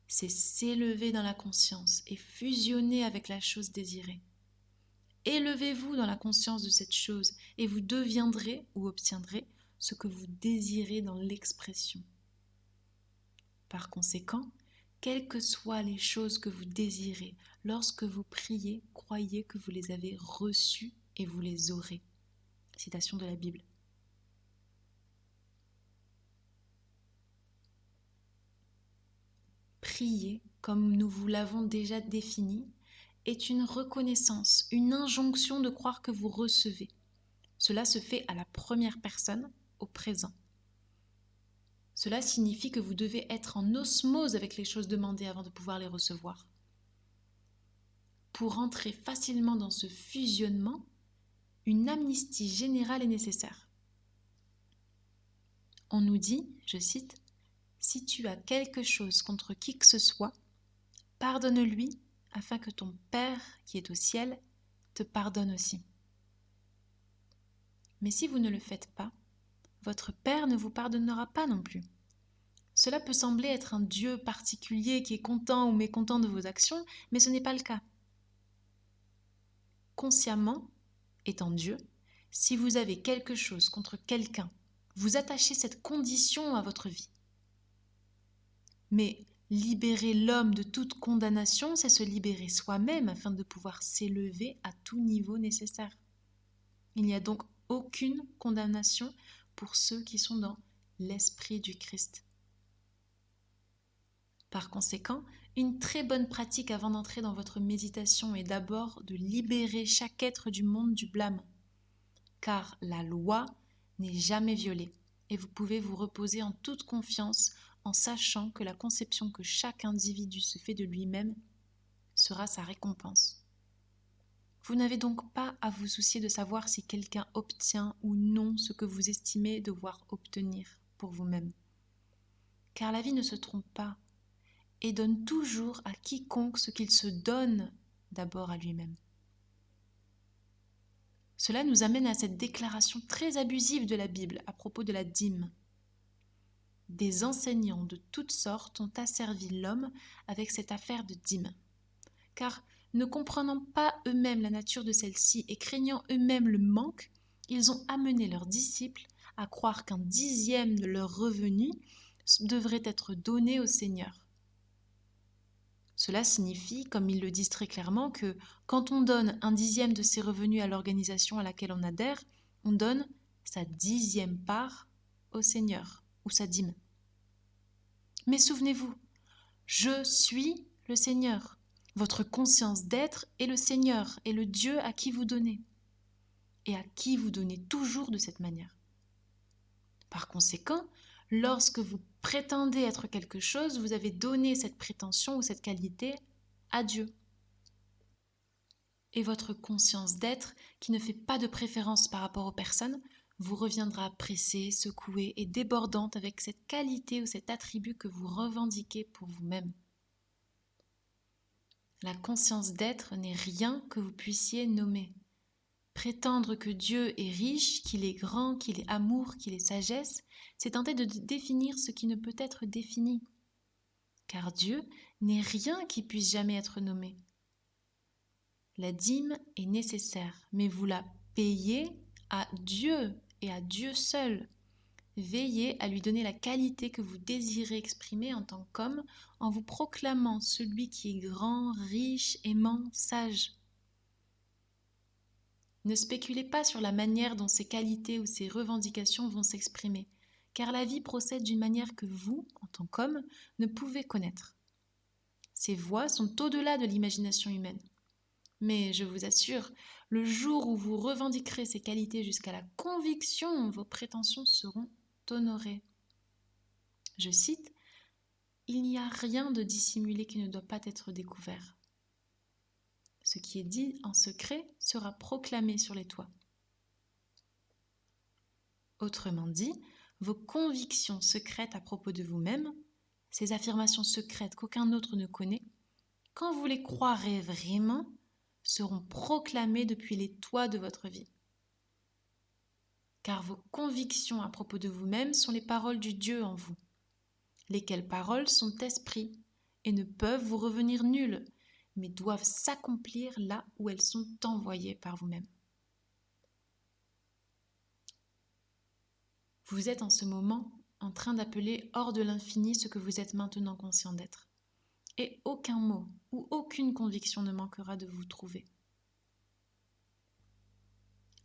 S1: c'est s'élever dans la conscience et fusionner avec la chose désirée. Élevez-vous dans la conscience de cette chose et vous deviendrez ou obtiendrez ce que vous désirez dans l'expression. Par conséquent, quelles que soient les choses que vous désirez, lorsque vous priez, croyez que vous les avez reçues et vous les aurez. Citation de la Bible. Prier, comme nous vous l'avons déjà défini, est une reconnaissance, une injonction de croire que vous recevez. Cela se fait à la première personne, au présent. Cela signifie que vous devez être en osmose avec les choses demandées avant de pouvoir les recevoir. Pour entrer facilement dans ce fusionnement, une amnistie générale est nécessaire. On nous dit, je cite, « Si tu as quelque chose contre qui que ce soit, pardonne-lui afin que ton Père qui est au ciel te pardonne aussi. » Mais si vous ne le faites pas, votre Père ne vous pardonnera pas non plus. Cela peut sembler être un Dieu particulier qui est content ou mécontent de vos actions, mais ce n'est pas le cas. Consciemment, étant Dieu, si vous avez quelque chose contre quelqu'un, vous attachez cette condition à votre vie. Mais libérer l'homme de toute condamnation, c'est se libérer soi-même afin de pouvoir s'élever à tout niveau nécessaire. Il n'y a donc aucune condamnation pour ceux qui sont dans l'esprit du Christ. Par conséquent, une très bonne pratique avant d'entrer dans votre méditation est d'abord de libérer chaque être du monde du blâme. Car la loi n'est jamais violée et vous pouvez vous reposer en toute confiance en sachant que la conception que chaque individu se fait de lui-même sera sa récompense. Vous n'avez donc pas à vous soucier de savoir si quelqu'un obtient ou non ce que vous estimez devoir obtenir pour vous-même. Car la vie ne se trompe pas et donne toujours à quiconque ce qu'il se donne d'abord à lui-même. Cela nous amène à cette déclaration très abusive de la Bible à propos de la dîme. Des enseignants de toutes sortes ont asservi l'homme avec cette affaire de dîme. Car, ne comprenant pas eux-mêmes la nature de celle-ci et craignant eux-mêmes le manque, ils ont amené leurs disciples à croire qu'un 10e de leur revenu devrait être donné au Seigneur. Cela signifie, comme ils le disent très clairement, que quand on donne un 10e de ses revenus à l'organisation à laquelle on adhère, on donne sa 10e part au Seigneur, ou sa dîme. Mais souvenez-vous, je suis le Seigneur. Votre conscience d'être est le Seigneur, et le Dieu à qui vous donnez, et à qui vous donnez toujours de cette manière. Par conséquent, lorsque vous prétendez être quelque chose, vous avez donné cette prétention ou cette qualité à Dieu. Et votre conscience d'être, qui ne fait pas de préférence par rapport aux personnes, vous reviendra pressée, secouée et débordante avec cette qualité ou cet attribut que vous revendiquez pour vous-même. La conscience d'être n'est rien que vous puissiez nommer. Prétendre que Dieu est riche, qu'il est grand, qu'il est amour, qu'il est sagesse, c'est tenter de définir ce qui ne peut être défini. Car Dieu n'est rien qui puisse jamais être nommé. La dîme est nécessaire, mais vous la payez à Dieu et à Dieu seul. Veillez à lui donner la qualité que vous désirez exprimer en tant qu'homme en vous proclamant celui qui est grand, riche, aimant, sage. Ne spéculez pas sur la manière dont ces qualités ou ces revendications vont s'exprimer, car la vie procède d'une manière que vous, en tant qu'homme, ne pouvez connaître. Ces voies sont au-delà de l'imagination humaine. Mais je vous assure, le jour où vous revendiquerez ces qualités jusqu'à la conviction, vos prétentions seront honorées. Je cite, « Il n'y a rien de dissimulé qui ne doit pas être découvert. Ce qui est dit en secret sera proclamé sur les toits. » Autrement dit, vos convictions secrètes à propos de vous-même, ces affirmations secrètes qu'aucun autre ne connaît, quand vous les croirez vraiment, seront proclamées depuis les toits de votre vie. Car vos convictions à propos de vous-même sont les paroles du Dieu en vous, lesquelles paroles sont esprit et ne peuvent vous revenir nulles, mais doivent s'accomplir là où elles sont envoyées par vous-même. Vous êtes en ce moment en train d'appeler hors de l'infini ce que vous êtes maintenant conscient d'être. Et aucun mot ou aucune conviction ne manquera de vous trouver.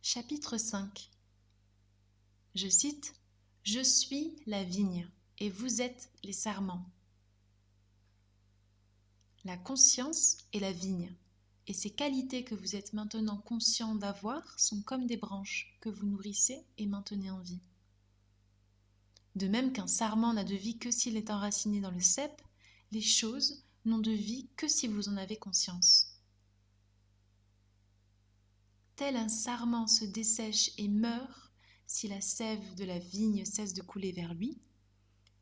S1: Chapitre 5. Je cite, « Je suis la vigne et vous êtes les sarments. » La conscience est la vigne, et ces qualités que vous êtes maintenant conscient d'avoir sont comme des branches que vous nourrissez et maintenez en vie. De même qu'un sarment n'a de vie que s'il est enraciné dans le cep, les choses n'ont de vie que si vous en avez conscience. Tel un sarment se dessèche et meurt si la sève de la vigne cesse de couler vers lui,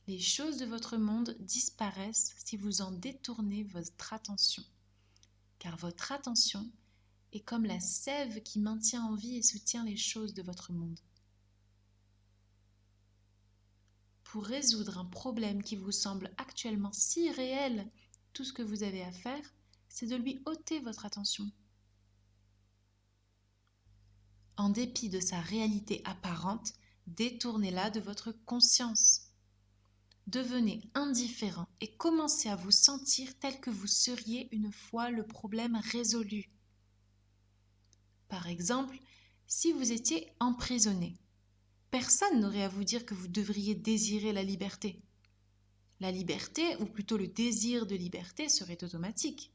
S1: les choses de votre monde disparaissent si vous en détournez votre attention, car votre attention est comme la sève qui maintient en vie et soutient les choses de votre monde. pour résoudre un problème qui vous semble actuellement si réel, tout ce que vous avez à faire, c'est de lui ôter votre attention. En dépit de sa réalité apparente, détournez-la de votre conscience. Devenez indifférent et commencez à vous sentir tel que vous seriez une fois le problème résolu. Par exemple, si vous étiez emprisonné, personne n'aurait à vous dire que vous devriez désirer la liberté. La liberté, ou plutôt le désir de liberté, serait automatique.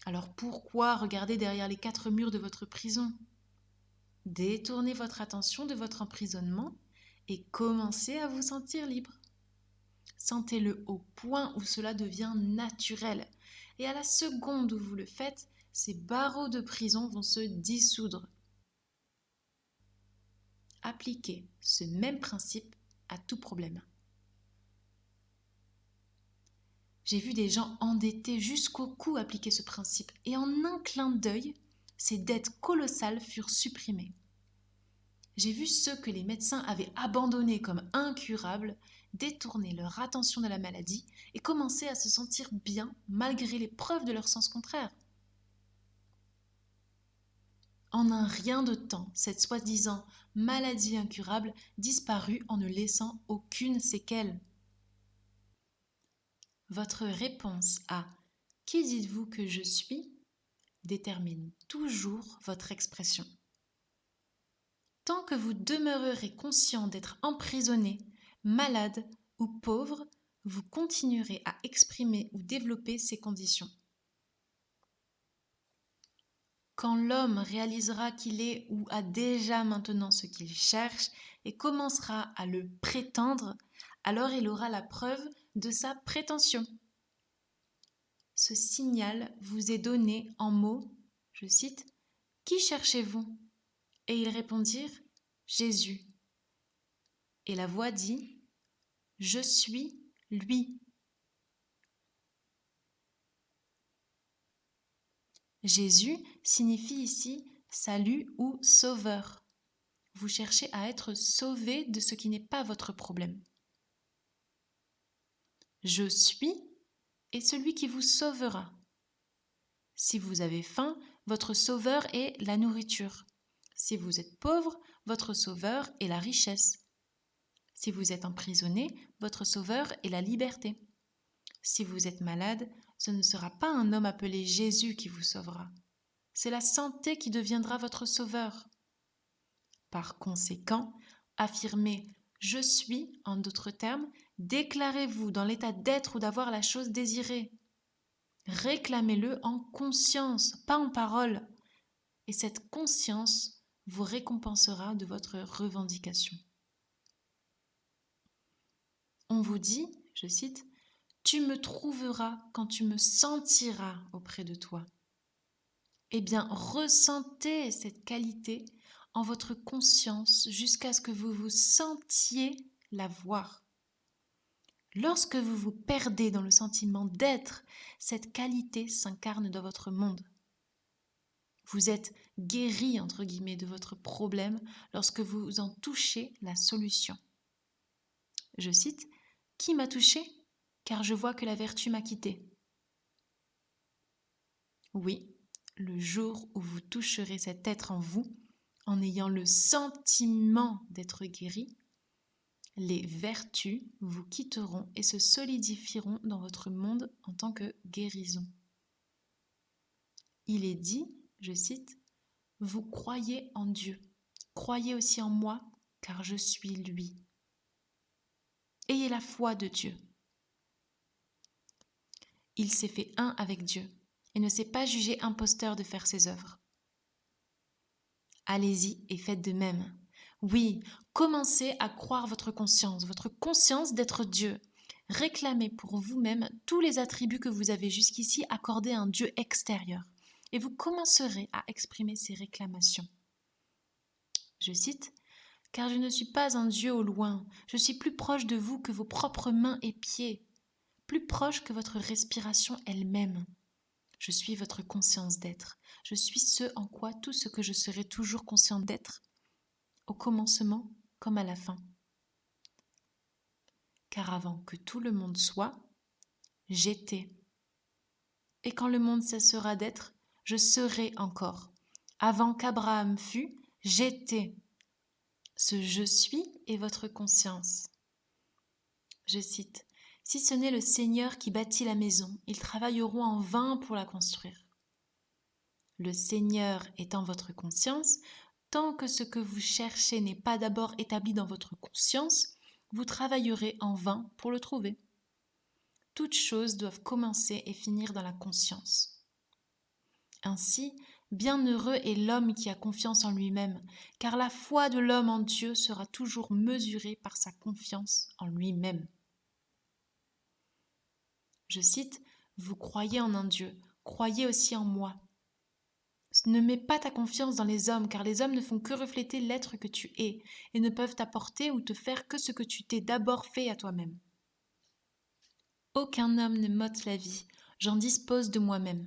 S1: Alors pourquoi regarder derrière les 4 murs de votre prison? Détournez votre attention de votre emprisonnement et commencez à vous sentir libre. Sentez-le au point où cela devient naturel. Et à la seconde où vous le faites, ces barreaux de prison vont se dissoudre. Appliquez ce même principe à tout problème. J'ai vu des gens endettés jusqu'au cou appliquer ce principe et en un clin d'œil, ces dettes colossales furent supprimées. J'ai vu ceux que les médecins avaient abandonnés comme incurables détourner leur attention de la maladie et commencer à se sentir bien malgré les preuves de leur sens contraire. En un rien de temps, cette soi-disant maladie incurable disparut en ne laissant aucune séquelle. Votre réponse à « Qui dites-vous que je suis ?» détermine toujours votre expression. Tant que vous demeurerez conscient d'être emprisonné, malade ou pauvre, vous continuerez à exprimer ou développer ces conditions. Quand l'homme réalisera qu'il est ou a déjà maintenant ce qu'il cherche et commencera à le prétendre, alors il aura la preuve de sa prétention. Ce signal vous est donné en mots, je cite, « Qui cherchez-vous » Et ils répondirent, « Jésus ». Et la voix dit, « Je suis lui ». Jésus signifie ici salut ou sauveur. Vous cherchez à être sauvé de ce qui n'est pas votre problème. Je suis est celui qui vous sauvera. Si vous avez faim, votre sauveur est la nourriture. Si vous êtes pauvre, votre sauveur est la richesse. Si vous êtes emprisonné, votre sauveur est la liberté. Si vous êtes malade, ce ne sera pas un homme appelé Jésus qui vous sauvera. C'est la santé qui deviendra votre sauveur. Par conséquent, affirmez « je suis » en d'autres termes, déclarez-vous dans l'état d'être ou d'avoir la chose désirée. Réclamez-le en conscience, pas en parole. Et cette conscience vous récompensera de votre revendication. On vous dit, je cite, « Tu me trouveras quand tu me sentiras auprès de toi ». Eh bien, ressentez cette qualité en votre conscience jusqu'à ce que vous vous sentiez la voir. Lorsque vous vous perdez dans le sentiment d'être, cette qualité s'incarne dans votre monde. Vous êtes guéri, entre guillemets, de votre problème lorsque vous en touchez la solution. Je cite, « Qui m'a touché ? Car je vois que la vertu m'a quitté. » Oui, le jour où vous toucherez cet être en vous, en ayant le sentiment d'être guéri, les vertus vous quitteront et se solidifieront dans votre monde en tant que guérison. Il est dit, je cite, « Vous croyez en Dieu, croyez aussi en moi, car je suis lui. » Ayez la foi de Dieu. Il s'est fait un avec Dieu et ne s'est pas jugé imposteur de faire ses œuvres. Allez-y et faites de même. Oui, commencez à croire votre conscience d'être Dieu. Réclamez pour vous-même tous les attributs que vous avez jusqu'ici accordés à un Dieu extérieur, et vous commencerez à exprimer ces réclamations. Je cite, « Car je ne suis pas un Dieu au loin, je suis plus proche de vous que vos propres mains et pieds, plus proche que votre respiration elle-même. Je suis votre conscience d'être. Je suis ce en quoi tout ce que je serai toujours conscient d'être, au commencement comme à la fin. car avant que tout le monde soit, j'étais. Et quand le monde cessera d'être, je serai encore. Avant qu'Abraham fût, j'étais. Ce je suis est votre conscience. Je cite, « Si ce n'est le Seigneur qui bâtit la maison, ils travailleront en vain pour la construire. » Le Seigneur étant votre conscience, tant que ce que vous cherchez n'est pas d'abord établi dans votre conscience, vous travaillerez en vain pour le trouver. Toutes choses doivent commencer et finir dans la conscience. Ainsi, bienheureux est l'homme qui a confiance en lui-même, car la foi de l'homme en Dieu sera toujours mesurée par sa confiance en lui-même. Je cite, « Vous croyez en un Dieu, croyez aussi en moi. Ne mets pas ta confiance dans les hommes, car les hommes ne font que refléter l'être que tu es, et ne peuvent t'apporter ou te faire que ce que tu t'es d'abord fait à toi-même. Aucun homme ne m'ôte la vie, j'en dispose de moi-même.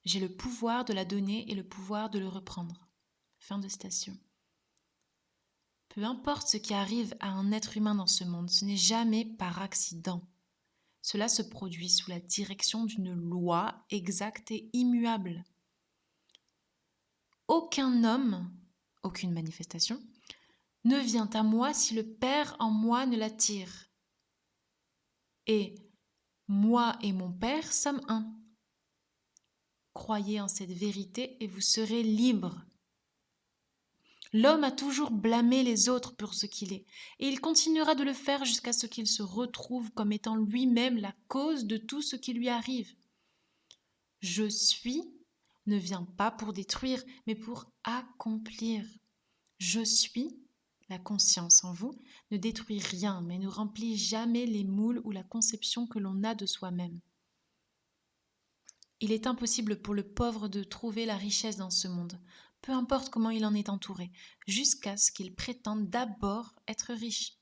S1: J'ai le pouvoir de la donner et le pouvoir de le reprendre. » Fin de citation. Peu importe ce qui arrive à un être humain dans ce monde, ce n'est jamais par accident. Cela se produit sous la direction d'une loi exacte et immuable. Aucun homme, aucune manifestation, ne vient à moi si le Père en moi ne l'attire. Et moi et mon Père sommes un. Croyez en cette vérité et vous serez libres. L'homme a toujours blâmé les autres pour ce qu'il est, et il continuera de le faire jusqu'à ce qu'il se retrouve comme étant lui-même la cause de tout ce qui lui arrive. Je suis ne vient pas pour détruire, mais pour accomplir. Je suis, la conscience en vous, ne détruit rien, mais ne remplit jamais les moules ou la conception que l'on a de soi-même. Il est impossible pour le pauvre de trouver la richesse dans ce monde, peu importe comment il en est entouré, jusqu'à ce qu'il prétende d'abord être riche.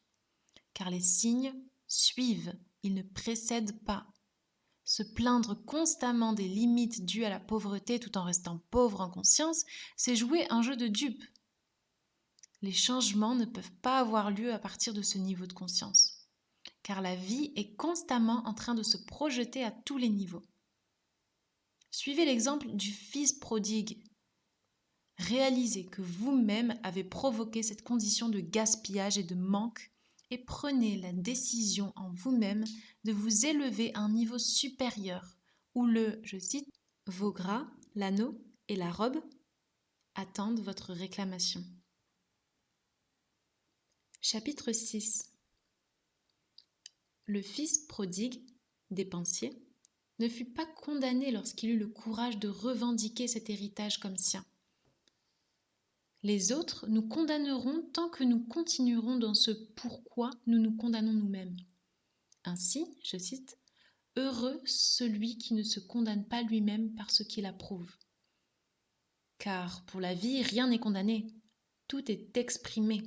S1: Car les signes suivent, ils ne précèdent pas. Se plaindre constamment des limites dues à la pauvreté tout en restant pauvre en conscience, c'est jouer un jeu de dupe. Les changements ne peuvent pas avoir lieu à partir de ce niveau de conscience, car la vie est constamment en train de se projeter à tous les niveaux. Suivez l'exemple du fils prodigue. Réalisez que vous-même avez provoqué cette condition de gaspillage et de manque et prenez la décision en vous-même de vous élever à un niveau supérieur où je cite, « veau gras, l'anneau et la robe attendent votre réclamation. » Chapitre 6. Le fils prodigue, dépensier, ne fut pas condamné lorsqu'il eut le courage de revendiquer cet héritage comme sien. Les autres nous condamneront tant que nous continuerons dans ce pourquoi nous nous condamnons nous-mêmes. Ainsi, je cite, « Heureux celui qui ne se condamne pas lui-même par ce qu'il approuve. » Car pour la vie, rien n'est condamné, tout est exprimé.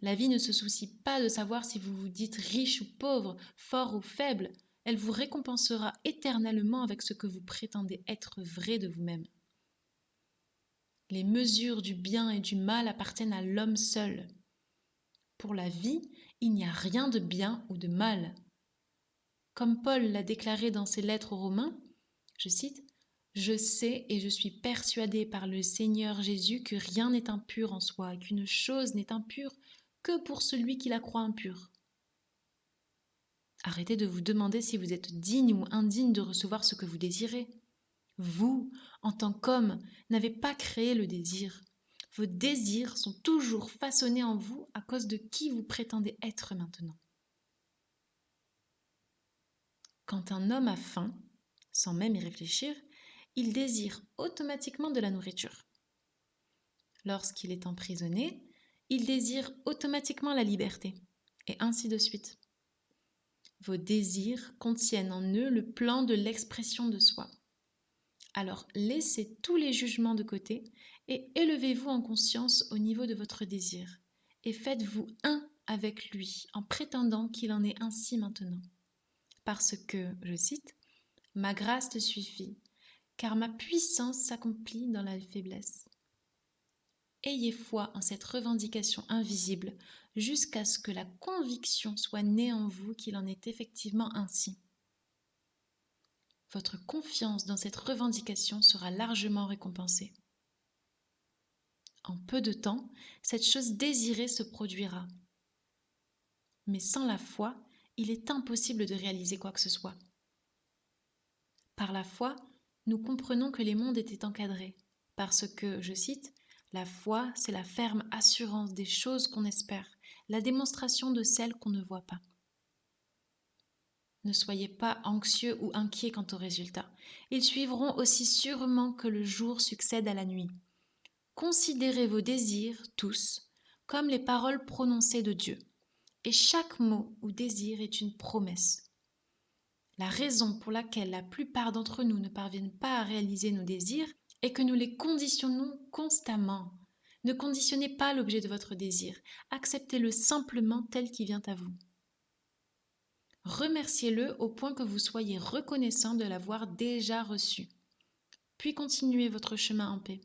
S1: La vie ne se soucie pas de savoir si vous vous dites riche ou pauvre, fort ou faible, elle vous récompensera éternellement avec ce que vous prétendez être vrai de vous-même. Les mesures du bien et du mal appartiennent à l'homme seul. Pour la vie, il n'y a rien de bien ou de mal. Comme Paul l'a déclaré dans ses lettres aux Romains, je cite, « Je sais et je suis persuadé par le Seigneur Jésus que rien n'est impur en soi et qu'une chose n'est impure que pour celui qui la croit impure. » Arrêtez de vous demander si vous êtes digne ou indigne de recevoir ce que vous désirez. Vous, en tant qu'homme, n'avez pas créé le désir. Vos désirs sont toujours façonnés en vous à cause de qui vous prétendez être maintenant. Quand un homme a faim, sans même y réfléchir, il désire automatiquement de la nourriture. Lorsqu'il est emprisonné, il désire automatiquement la liberté, et ainsi de suite. Vos désirs contiennent en eux le plan de l'expression de soi. Alors laissez tous les jugements de côté et élevez-vous en conscience au niveau de votre désir et faites-vous un avec lui en prétendant qu'il en est ainsi maintenant. Parce que, je cite, « Ma grâce te suffit, car ma puissance s'accomplit dans la faiblesse. » Ayez foi en cette revendication invisible jusqu'à ce que la conviction soit née en vous qu'il en est effectivement ainsi. Votre confiance dans cette revendication sera largement récompensée. En peu de temps, cette chose désirée se produira. Mais sans la foi, il est impossible de réaliser quoi que ce soit. Par la foi, nous comprenons que les mondes étaient encadrés, parce que, je cite, « La foi, c'est la ferme assurance des choses qu'on espère, la démonstration de celles qu'on ne voit pas. » Ne soyez pas anxieux ou inquiets quant aux résultats. Ils suivront aussi sûrement que le jour succède à la nuit. Considérez vos désirs, tous, comme les paroles prononcées de Dieu. Et chaque mot ou désir est une promesse. La raison pour laquelle la plupart d'entre nous ne parviennent pas à réaliser nos désirs est que nous les conditionnons constamment. Ne conditionnez pas l'objet de votre désir, acceptez-le simplement tel qu'il vient à vous. Remerciez-le au point que vous soyez reconnaissant de l'avoir déjà reçu. Puis continuez votre chemin en paix.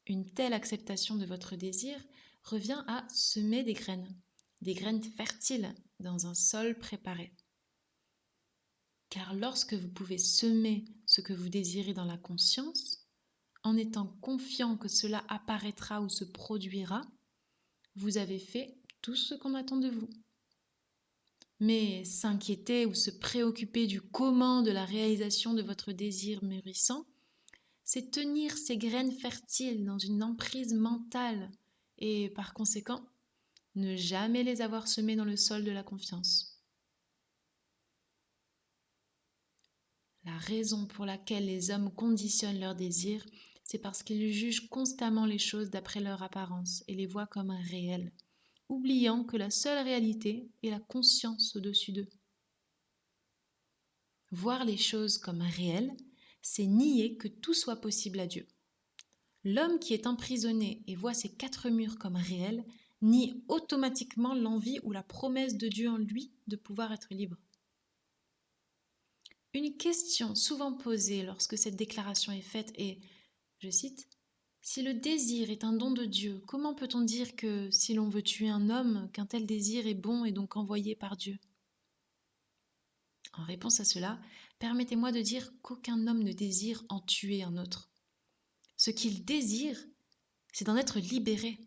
S1: Une telle acceptation de votre désir revient à semer des graines fertiles dans un sol préparé. Car lorsque vous pouvez semer ce que vous désirez dans la conscience, en étant confiant que cela apparaîtra ou se produira, vous avez fait tout ce qu'on attend de vous. Mais s'inquiéter ou se préoccuper du comment de la réalisation de votre désir mûrissant, c'est tenir ces graines fertiles dans une emprise mentale et, par conséquent, ne jamais les avoir semées dans le sol de la confiance. La raison pour laquelle les hommes conditionnent leurs désirs, c'est parce qu'ils jugent constamment les choses d'après leur apparence et les voient comme réelles, oubliant que la seule réalité est la conscience au-dessus d'eux. Voir les choses comme réelles, c'est nier que tout soit possible à Dieu. L'homme qui est emprisonné et voit ses quatre murs comme réels nie automatiquement l'envie ou la promesse de Dieu en lui de pouvoir être libre. Une question souvent posée lorsque cette déclaration est faite est, je cite, « Si le désir est un don de Dieu, comment peut-on dire que, si l'on veut tuer un homme, qu'un tel désir est bon et donc envoyé par Dieu ?» En réponse à cela, permettez-moi de dire qu'aucun homme ne désire en tuer un autre. Ce qu'il désire, c'est d'en être libéré.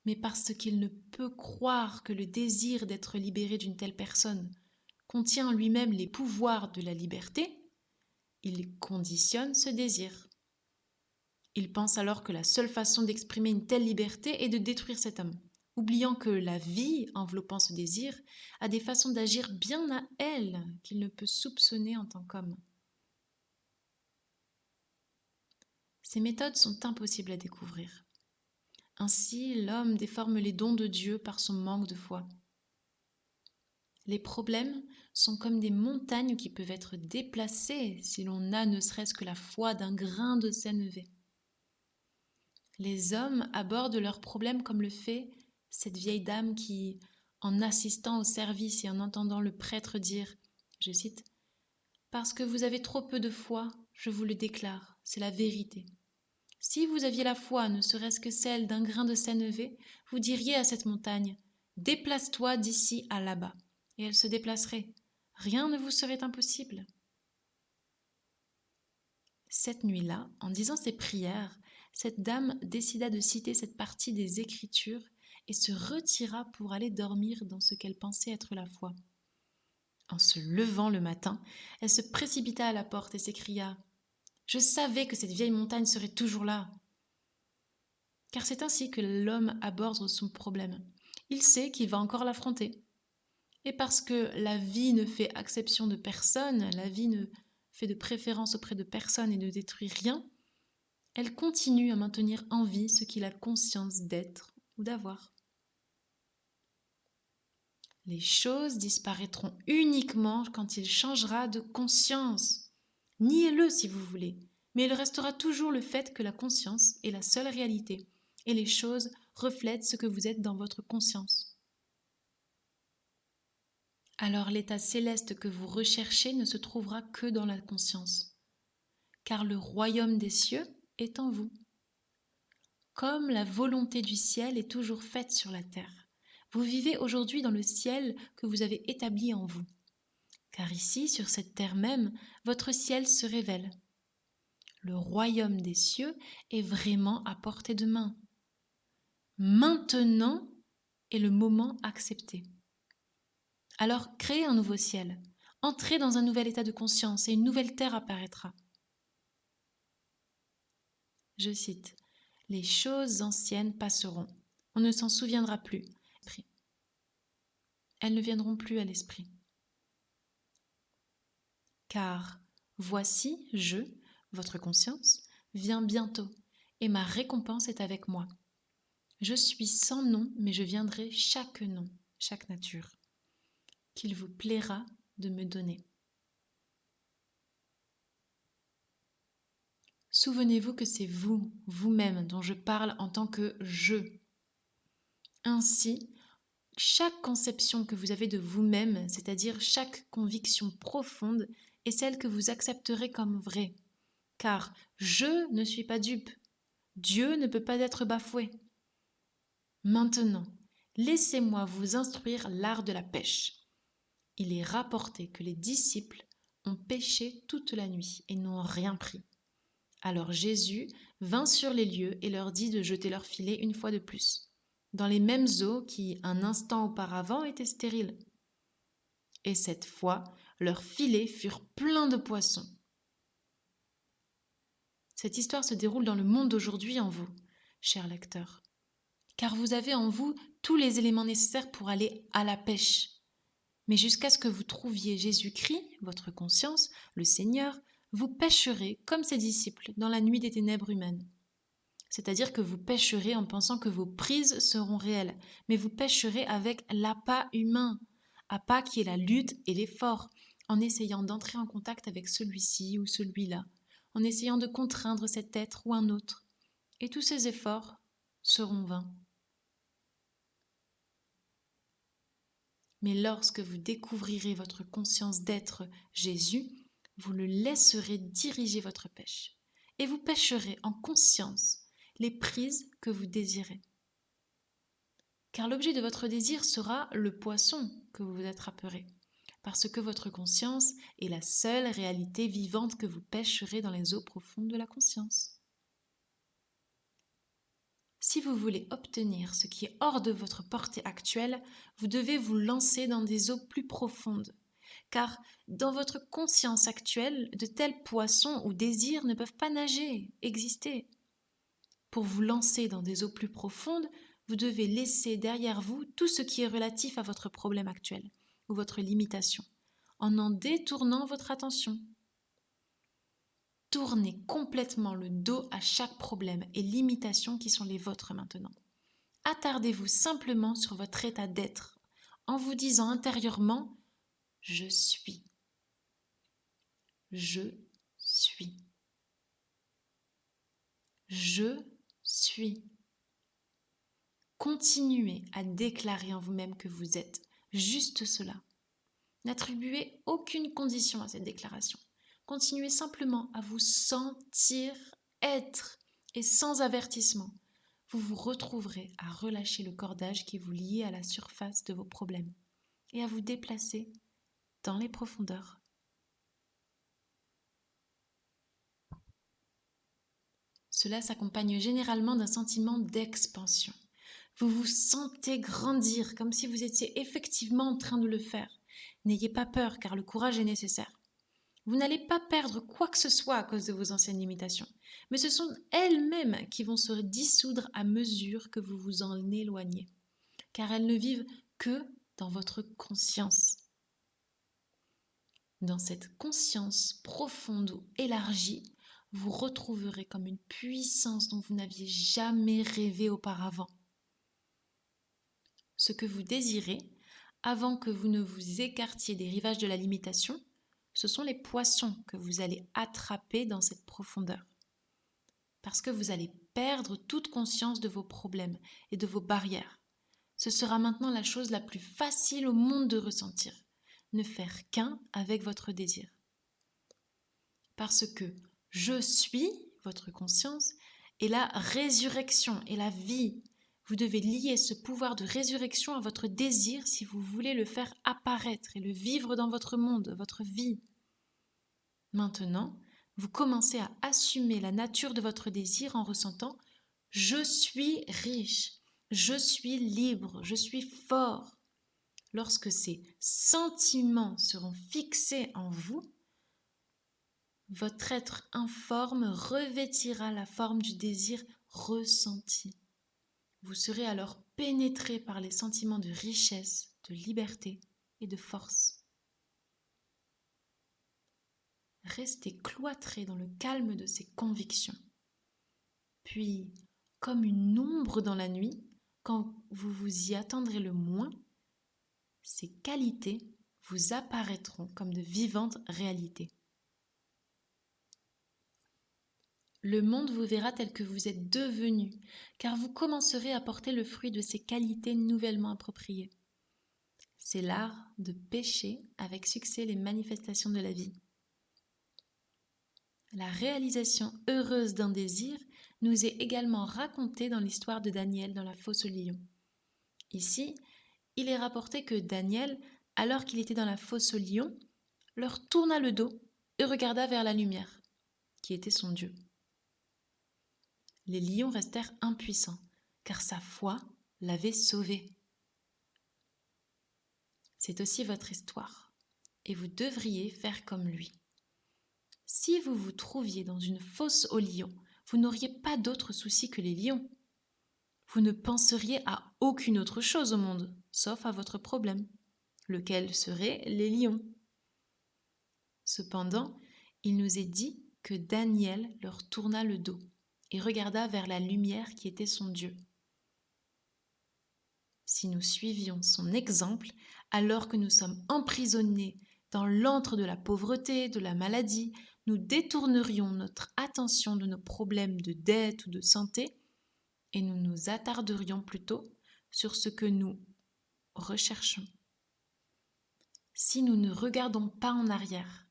S1: Mais parce qu'il ne peut croire que le désir d'être libéré d'une telle personne contient en lui-même les pouvoirs de la liberté, il conditionne ce désir. Il pense alors que la seule façon d'exprimer une telle liberté est de détruire cet homme, oubliant que la vie enveloppant ce désir a des façons d'agir bien à elle qu'il ne peut soupçonner en tant qu'homme. Ces méthodes sont impossibles à découvrir. Ainsi, l'homme déforme les dons de Dieu par son manque de foi. Les problèmes sont comme des montagnes qui peuvent être déplacées si l'on a ne serait-ce que la foi d'un grain de sénévé. Les hommes abordent leurs problèmes comme le fait cette vieille dame qui, en assistant au service et en entendant le prêtre dire, je cite, « Parce que vous avez trop peu de foi, je vous le déclare, c'est la vérité. Si vous aviez la foi, ne serait-ce que celle d'un grain de sénévé, vous diriez à cette montagne, déplace-toi d'ici à là-bas. Et elle se déplacerait. Rien ne vous serait impossible. » Cette nuit-là, en disant ses prières, cette dame décida de citer cette partie des Écritures et se retira pour aller dormir dans ce qu'elle pensait être la foi. En se levant le matin, elle se précipita à la porte et s'écria « Je savais que cette vieille montagne serait toujours là !» Car c'est ainsi que l'homme aborde son problème. Il sait qu'il va encore l'affronter. Et parce que la vie ne fait exception de personne, la vie ne fait de préférence auprès de personne et ne détruit rien, elle continue à maintenir en vie ce qu'il a conscience d'être ou d'avoir. Les choses disparaîtront uniquement quand il changera de conscience. Niez-le si vous voulez, mais il restera toujours le fait que la conscience est la seule réalité et les choses reflètent ce que vous êtes dans votre conscience. Alors l'état céleste que vous recherchez ne se trouvera que dans la conscience. car le royaume des cieux est en vous. Comme la volonté du ciel est toujours faite sur la terre. Vous vivez aujourd'hui dans le ciel que vous avez établi en vous. Car ici, sur cette terre même, votre ciel se révèle. Le royaume des cieux est vraiment à portée de main. Maintenant est le moment accepté. Alors créez un nouveau ciel, entrez dans un nouvel état de conscience et une nouvelle terre apparaîtra. Je cite, « Les choses anciennes passeront, on ne s'en souviendra plus. Elles ne viendront plus à l'esprit. Car voici, je, votre conscience, viens bientôt, et ma récompense est avec moi. Je suis sans nom, mais je viendrai chaque nom, chaque nature, qu'il vous plaira de me donner. » Souvenez-vous que c'est vous, vous-même, dont je parle en tant que « je ». Ainsi, chaque conception que vous avez de vous-même, c'est-à-dire chaque conviction profonde, est celle que vous accepterez comme vraie. Car je ne suis pas dupe. Dieu ne peut pas être bafoué. Maintenant, laissez-moi vous instruire l'art de la pêche. Il est rapporté que les disciples ont pêché toute la nuit et n'ont rien pris. Alors Jésus vint sur les lieux et leur dit de jeter leurs filets une fois de plus, dans les mêmes eaux qui, un instant auparavant, étaient stériles. Et cette fois, leurs filets furent pleins de poissons. Cette histoire se déroule dans le monde d'aujourd'hui en vous, cher lecteur, car vous avez en vous tous les éléments nécessaires pour aller à la pêche. Mais jusqu'à ce que vous trouviez Jésus-Christ, votre conscience, le Seigneur, vous pêcherez comme ses disciples dans la nuit des ténèbres humaines. C'est-à-dire que vous pêcherez en pensant que vos prises seront réelles, mais vous pêcherez avec l'appât humain, appât qui est la lutte et l'effort, en essayant d'entrer en contact avec celui-ci ou celui-là, en essayant de contraindre cet être ou un autre. Et tous ces efforts seront vains. Mais lorsque vous découvrirez votre conscience d'être Jésus, vous le laisserez diriger votre pêche. Et vous pêcherez en conscience les prises que vous désirez. Car l'objet de votre désir sera le poisson que vous attraperez, parce que votre conscience est la seule réalité vivante que vous pêcherez dans les eaux profondes de la conscience. Si vous voulez obtenir ce qui est hors de votre portée actuelle, vous devez vous lancer dans des eaux plus profondes. Car dans votre conscience actuelle, de tels poissons ou désirs ne peuvent pas nager, exister. Pour vous lancer dans des eaux plus profondes, vous devez laisser derrière vous tout ce qui est relatif à votre problème actuel ou votre limitation, en détournant votre attention. Tournez complètement le dos à chaque problème et limitation qui sont les vôtres maintenant. Attardez-vous simplement sur votre état d'être, en vous disant intérieurement « Je suis ». Je suis. Je suis. Continuez à déclarer en vous-même que vous êtes juste cela. N'attribuez aucune condition à cette déclaration. Continuez simplement à vous sentir être et sans avertissement. Vous vous retrouverez à relâcher le cordage qui vous lie à la surface de vos problèmes et à vous déplacer dans les profondeurs. Cela s'accompagne généralement d'un sentiment d'expansion. Vous vous sentez grandir comme si vous étiez effectivement en train de le faire. N'ayez pas peur car le courage est nécessaire. Vous n'allez pas perdre quoi que ce soit à cause de vos anciennes limitations, mais ce sont elles-mêmes qui vont se dissoudre à mesure que vous vous en éloignez, car elles ne vivent que dans votre conscience. Dans cette conscience profonde ou élargie, vous retrouverez comme une puissance dont vous n'aviez jamais rêvé auparavant. Ce que vous désirez, avant que vous ne vous écartiez des rivages de la limitation, ce sont les poissons que vous allez attraper dans cette profondeur. Parce que vous allez perdre toute conscience de vos problèmes et de vos barrières. Ce sera maintenant la chose la plus facile au monde de ressentir. Ne faire qu'un avec votre désir. Parce que Je suis, votre conscience, et la résurrection et la vie. Vous devez lier ce pouvoir de résurrection à votre désir si vous voulez le faire apparaître et le vivre dans votre monde, votre vie. Maintenant, vous commencez à assumer la nature de votre désir en ressentant « Je suis riche, je suis libre, je suis fort ». Lorsque ces sentiments seront fixés en vous, votre être informe revêtira la forme du désir ressenti. Vous serez alors pénétré par les sentiments de richesse, de liberté et de force. Restez cloîtré dans le calme de ces convictions. Puis, comme une ombre dans la nuit, quand vous vous y attendrez le moins, ces qualités vous apparaîtront comme de vivantes réalités. Le monde vous verra tel que vous êtes devenu, car vous commencerez à porter le fruit de ces qualités nouvellement appropriées. C'est l'art de pêcher avec succès les manifestations de la vie. La réalisation heureuse d'un désir nous est également racontée dans l'histoire de Daniel dans la fosse aux lions. Ici, il est rapporté que Daniel, alors qu'il était dans la fosse aux lions, leur tourna le dos et regarda vers la lumière, qui était son Dieu. Les lions restèrent impuissants, car sa foi l'avait sauvé. C'est aussi votre histoire, et vous devriez faire comme lui. Si vous vous trouviez dans une fosse aux lions, vous n'auriez pas d'autre souci que les lions. Vous ne penseriez à aucune autre chose au monde, sauf à votre problème, lequel serait les lions. Cependant, il nous est dit que Daniel leur tourna le dos et regarda vers la lumière qui était son Dieu. Si nous suivions son exemple, alors que nous sommes emprisonnés dans l'antre de la pauvreté, de la maladie, nous détournerions notre attention de nos problèmes de dette ou de santé et nous nous attarderions plutôt sur ce que nous recherchons. Si nous ne regardons pas en arrière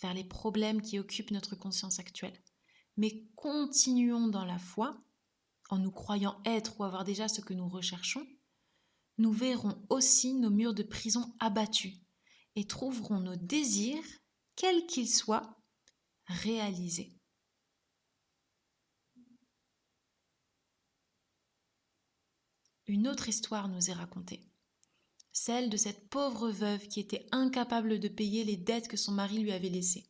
S1: vers les problèmes qui occupent notre conscience actuelle, mais continuons dans la foi, en nous croyant être ou avoir déjà ce que nous recherchons, nous verrons aussi nos murs de prison abattus et trouverons nos désirs, quels qu'ils soient, réalisés. Une autre histoire nous est racontée, celle de cette pauvre veuve qui était incapable de payer les dettes que son mari lui avait laissées.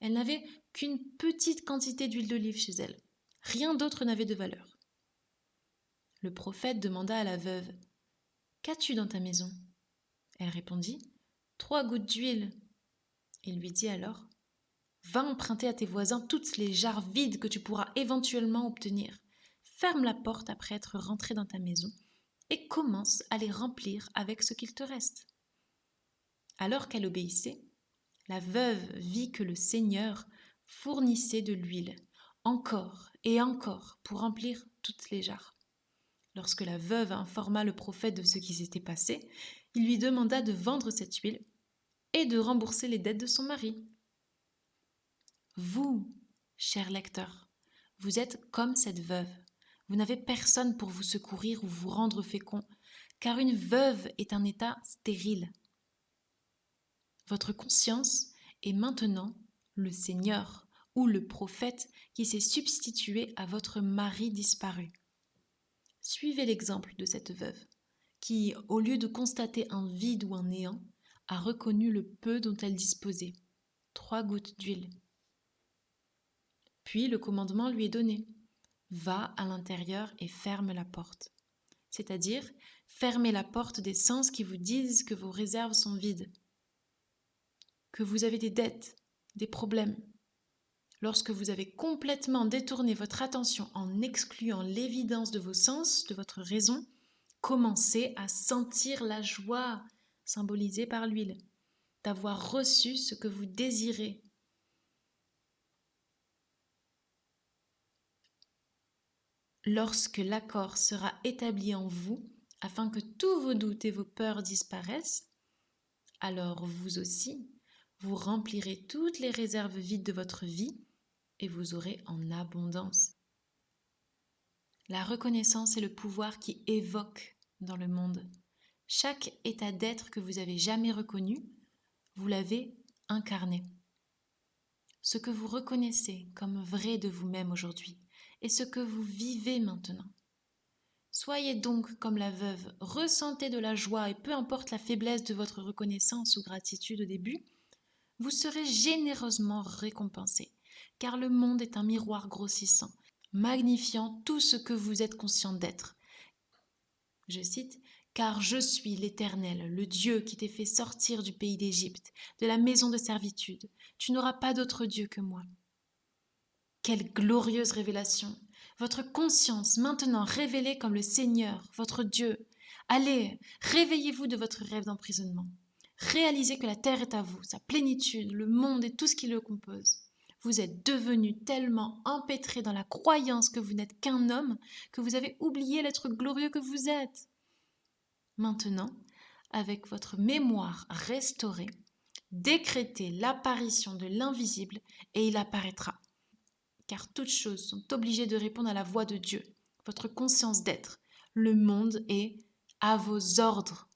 S1: Elle n'avait qu'une petite quantité d'huile d'olive chez elle. Rien d'autre n'avait de valeur. Le prophète demanda à la veuve « Qu'as-tu dans ta maison ?» Elle répondit « 3 gouttes d'huile. » Il lui dit alors « Va emprunter à tes voisins toutes les jarres vides que tu pourras éventuellement obtenir. Ferme la porte après être rentré dans ta maison et commence à les remplir avec ce qu'il te reste. » Alors qu'elle obéissait, la veuve vit que le Seigneur fournissait de l'huile, encore et encore, pour remplir toutes les jarres. Lorsque la veuve informa le prophète de ce qui s'était passé, il lui demanda de vendre cette huile et de rembourser les dettes de son mari. Vous, cher lecteur, vous êtes comme cette veuve. Vous n'avez personne pour vous secourir ou vous rendre fécond, car une veuve est un état stérile. Votre conscience est maintenant le Seigneur ou le prophète qui s'est substitué à votre mari disparu. Suivez l'exemple de cette veuve qui, au lieu de constater un vide ou un néant, a reconnu le peu dont elle disposait, 3 gouttes d'huile. Puis le commandement lui est donné. Va à l'intérieur et ferme la porte. C'est-à-dire, fermez la porte des sens qui vous disent que vos réserves sont vides, que vous avez des dettes, des problèmes. Lorsque vous avez complètement détourné votre attention en excluant l'évidence de vos sens, de votre raison, commencez à sentir la joie symbolisée par l'huile, d'avoir reçu ce que vous désirez. Lorsque l'accord sera établi en vous, afin que tous vos doutes et vos peurs disparaissent, alors vous aussi, vous remplirez toutes les réserves vides de votre vie et vous aurez en abondance. La reconnaissance est le pouvoir qui évoque dans le monde. Chaque état d'être que vous avez jamais reconnu, vous l'avez incarné. Ce que vous reconnaissez comme vrai de vous-même aujourd'hui est ce que vous vivez maintenant. Soyez donc comme la veuve, ressentez de la joie et peu importe la faiblesse de votre reconnaissance ou gratitude au début, vous serez généreusement récompensé, car le monde est un miroir grossissant, magnifiant tout ce que vous êtes conscient d'être. Je cite, « Car je suis l'Éternel, le Dieu qui t'ai fait sortir du pays d'Égypte, de la maison de servitude. Tu n'auras pas d'autre Dieu que moi. » Quelle glorieuse révélation! Votre conscience maintenant révélée comme le Seigneur, votre Dieu. Allez, réveillez-vous de votre rêve d'emprisonnement. Réalisez que la terre est à vous, sa plénitude, le monde et tout ce qui le compose. Vous êtes devenu tellement empêtré dans la croyance que vous n'êtes qu'un homme que vous avez oublié l'être glorieux que vous êtes. Maintenant, avec votre mémoire restaurée, décrétez l'apparition de l'invisible et il apparaîtra. Car toutes choses sont obligées de répondre à la voix de Dieu, votre conscience d'être. Le monde est à vos ordres.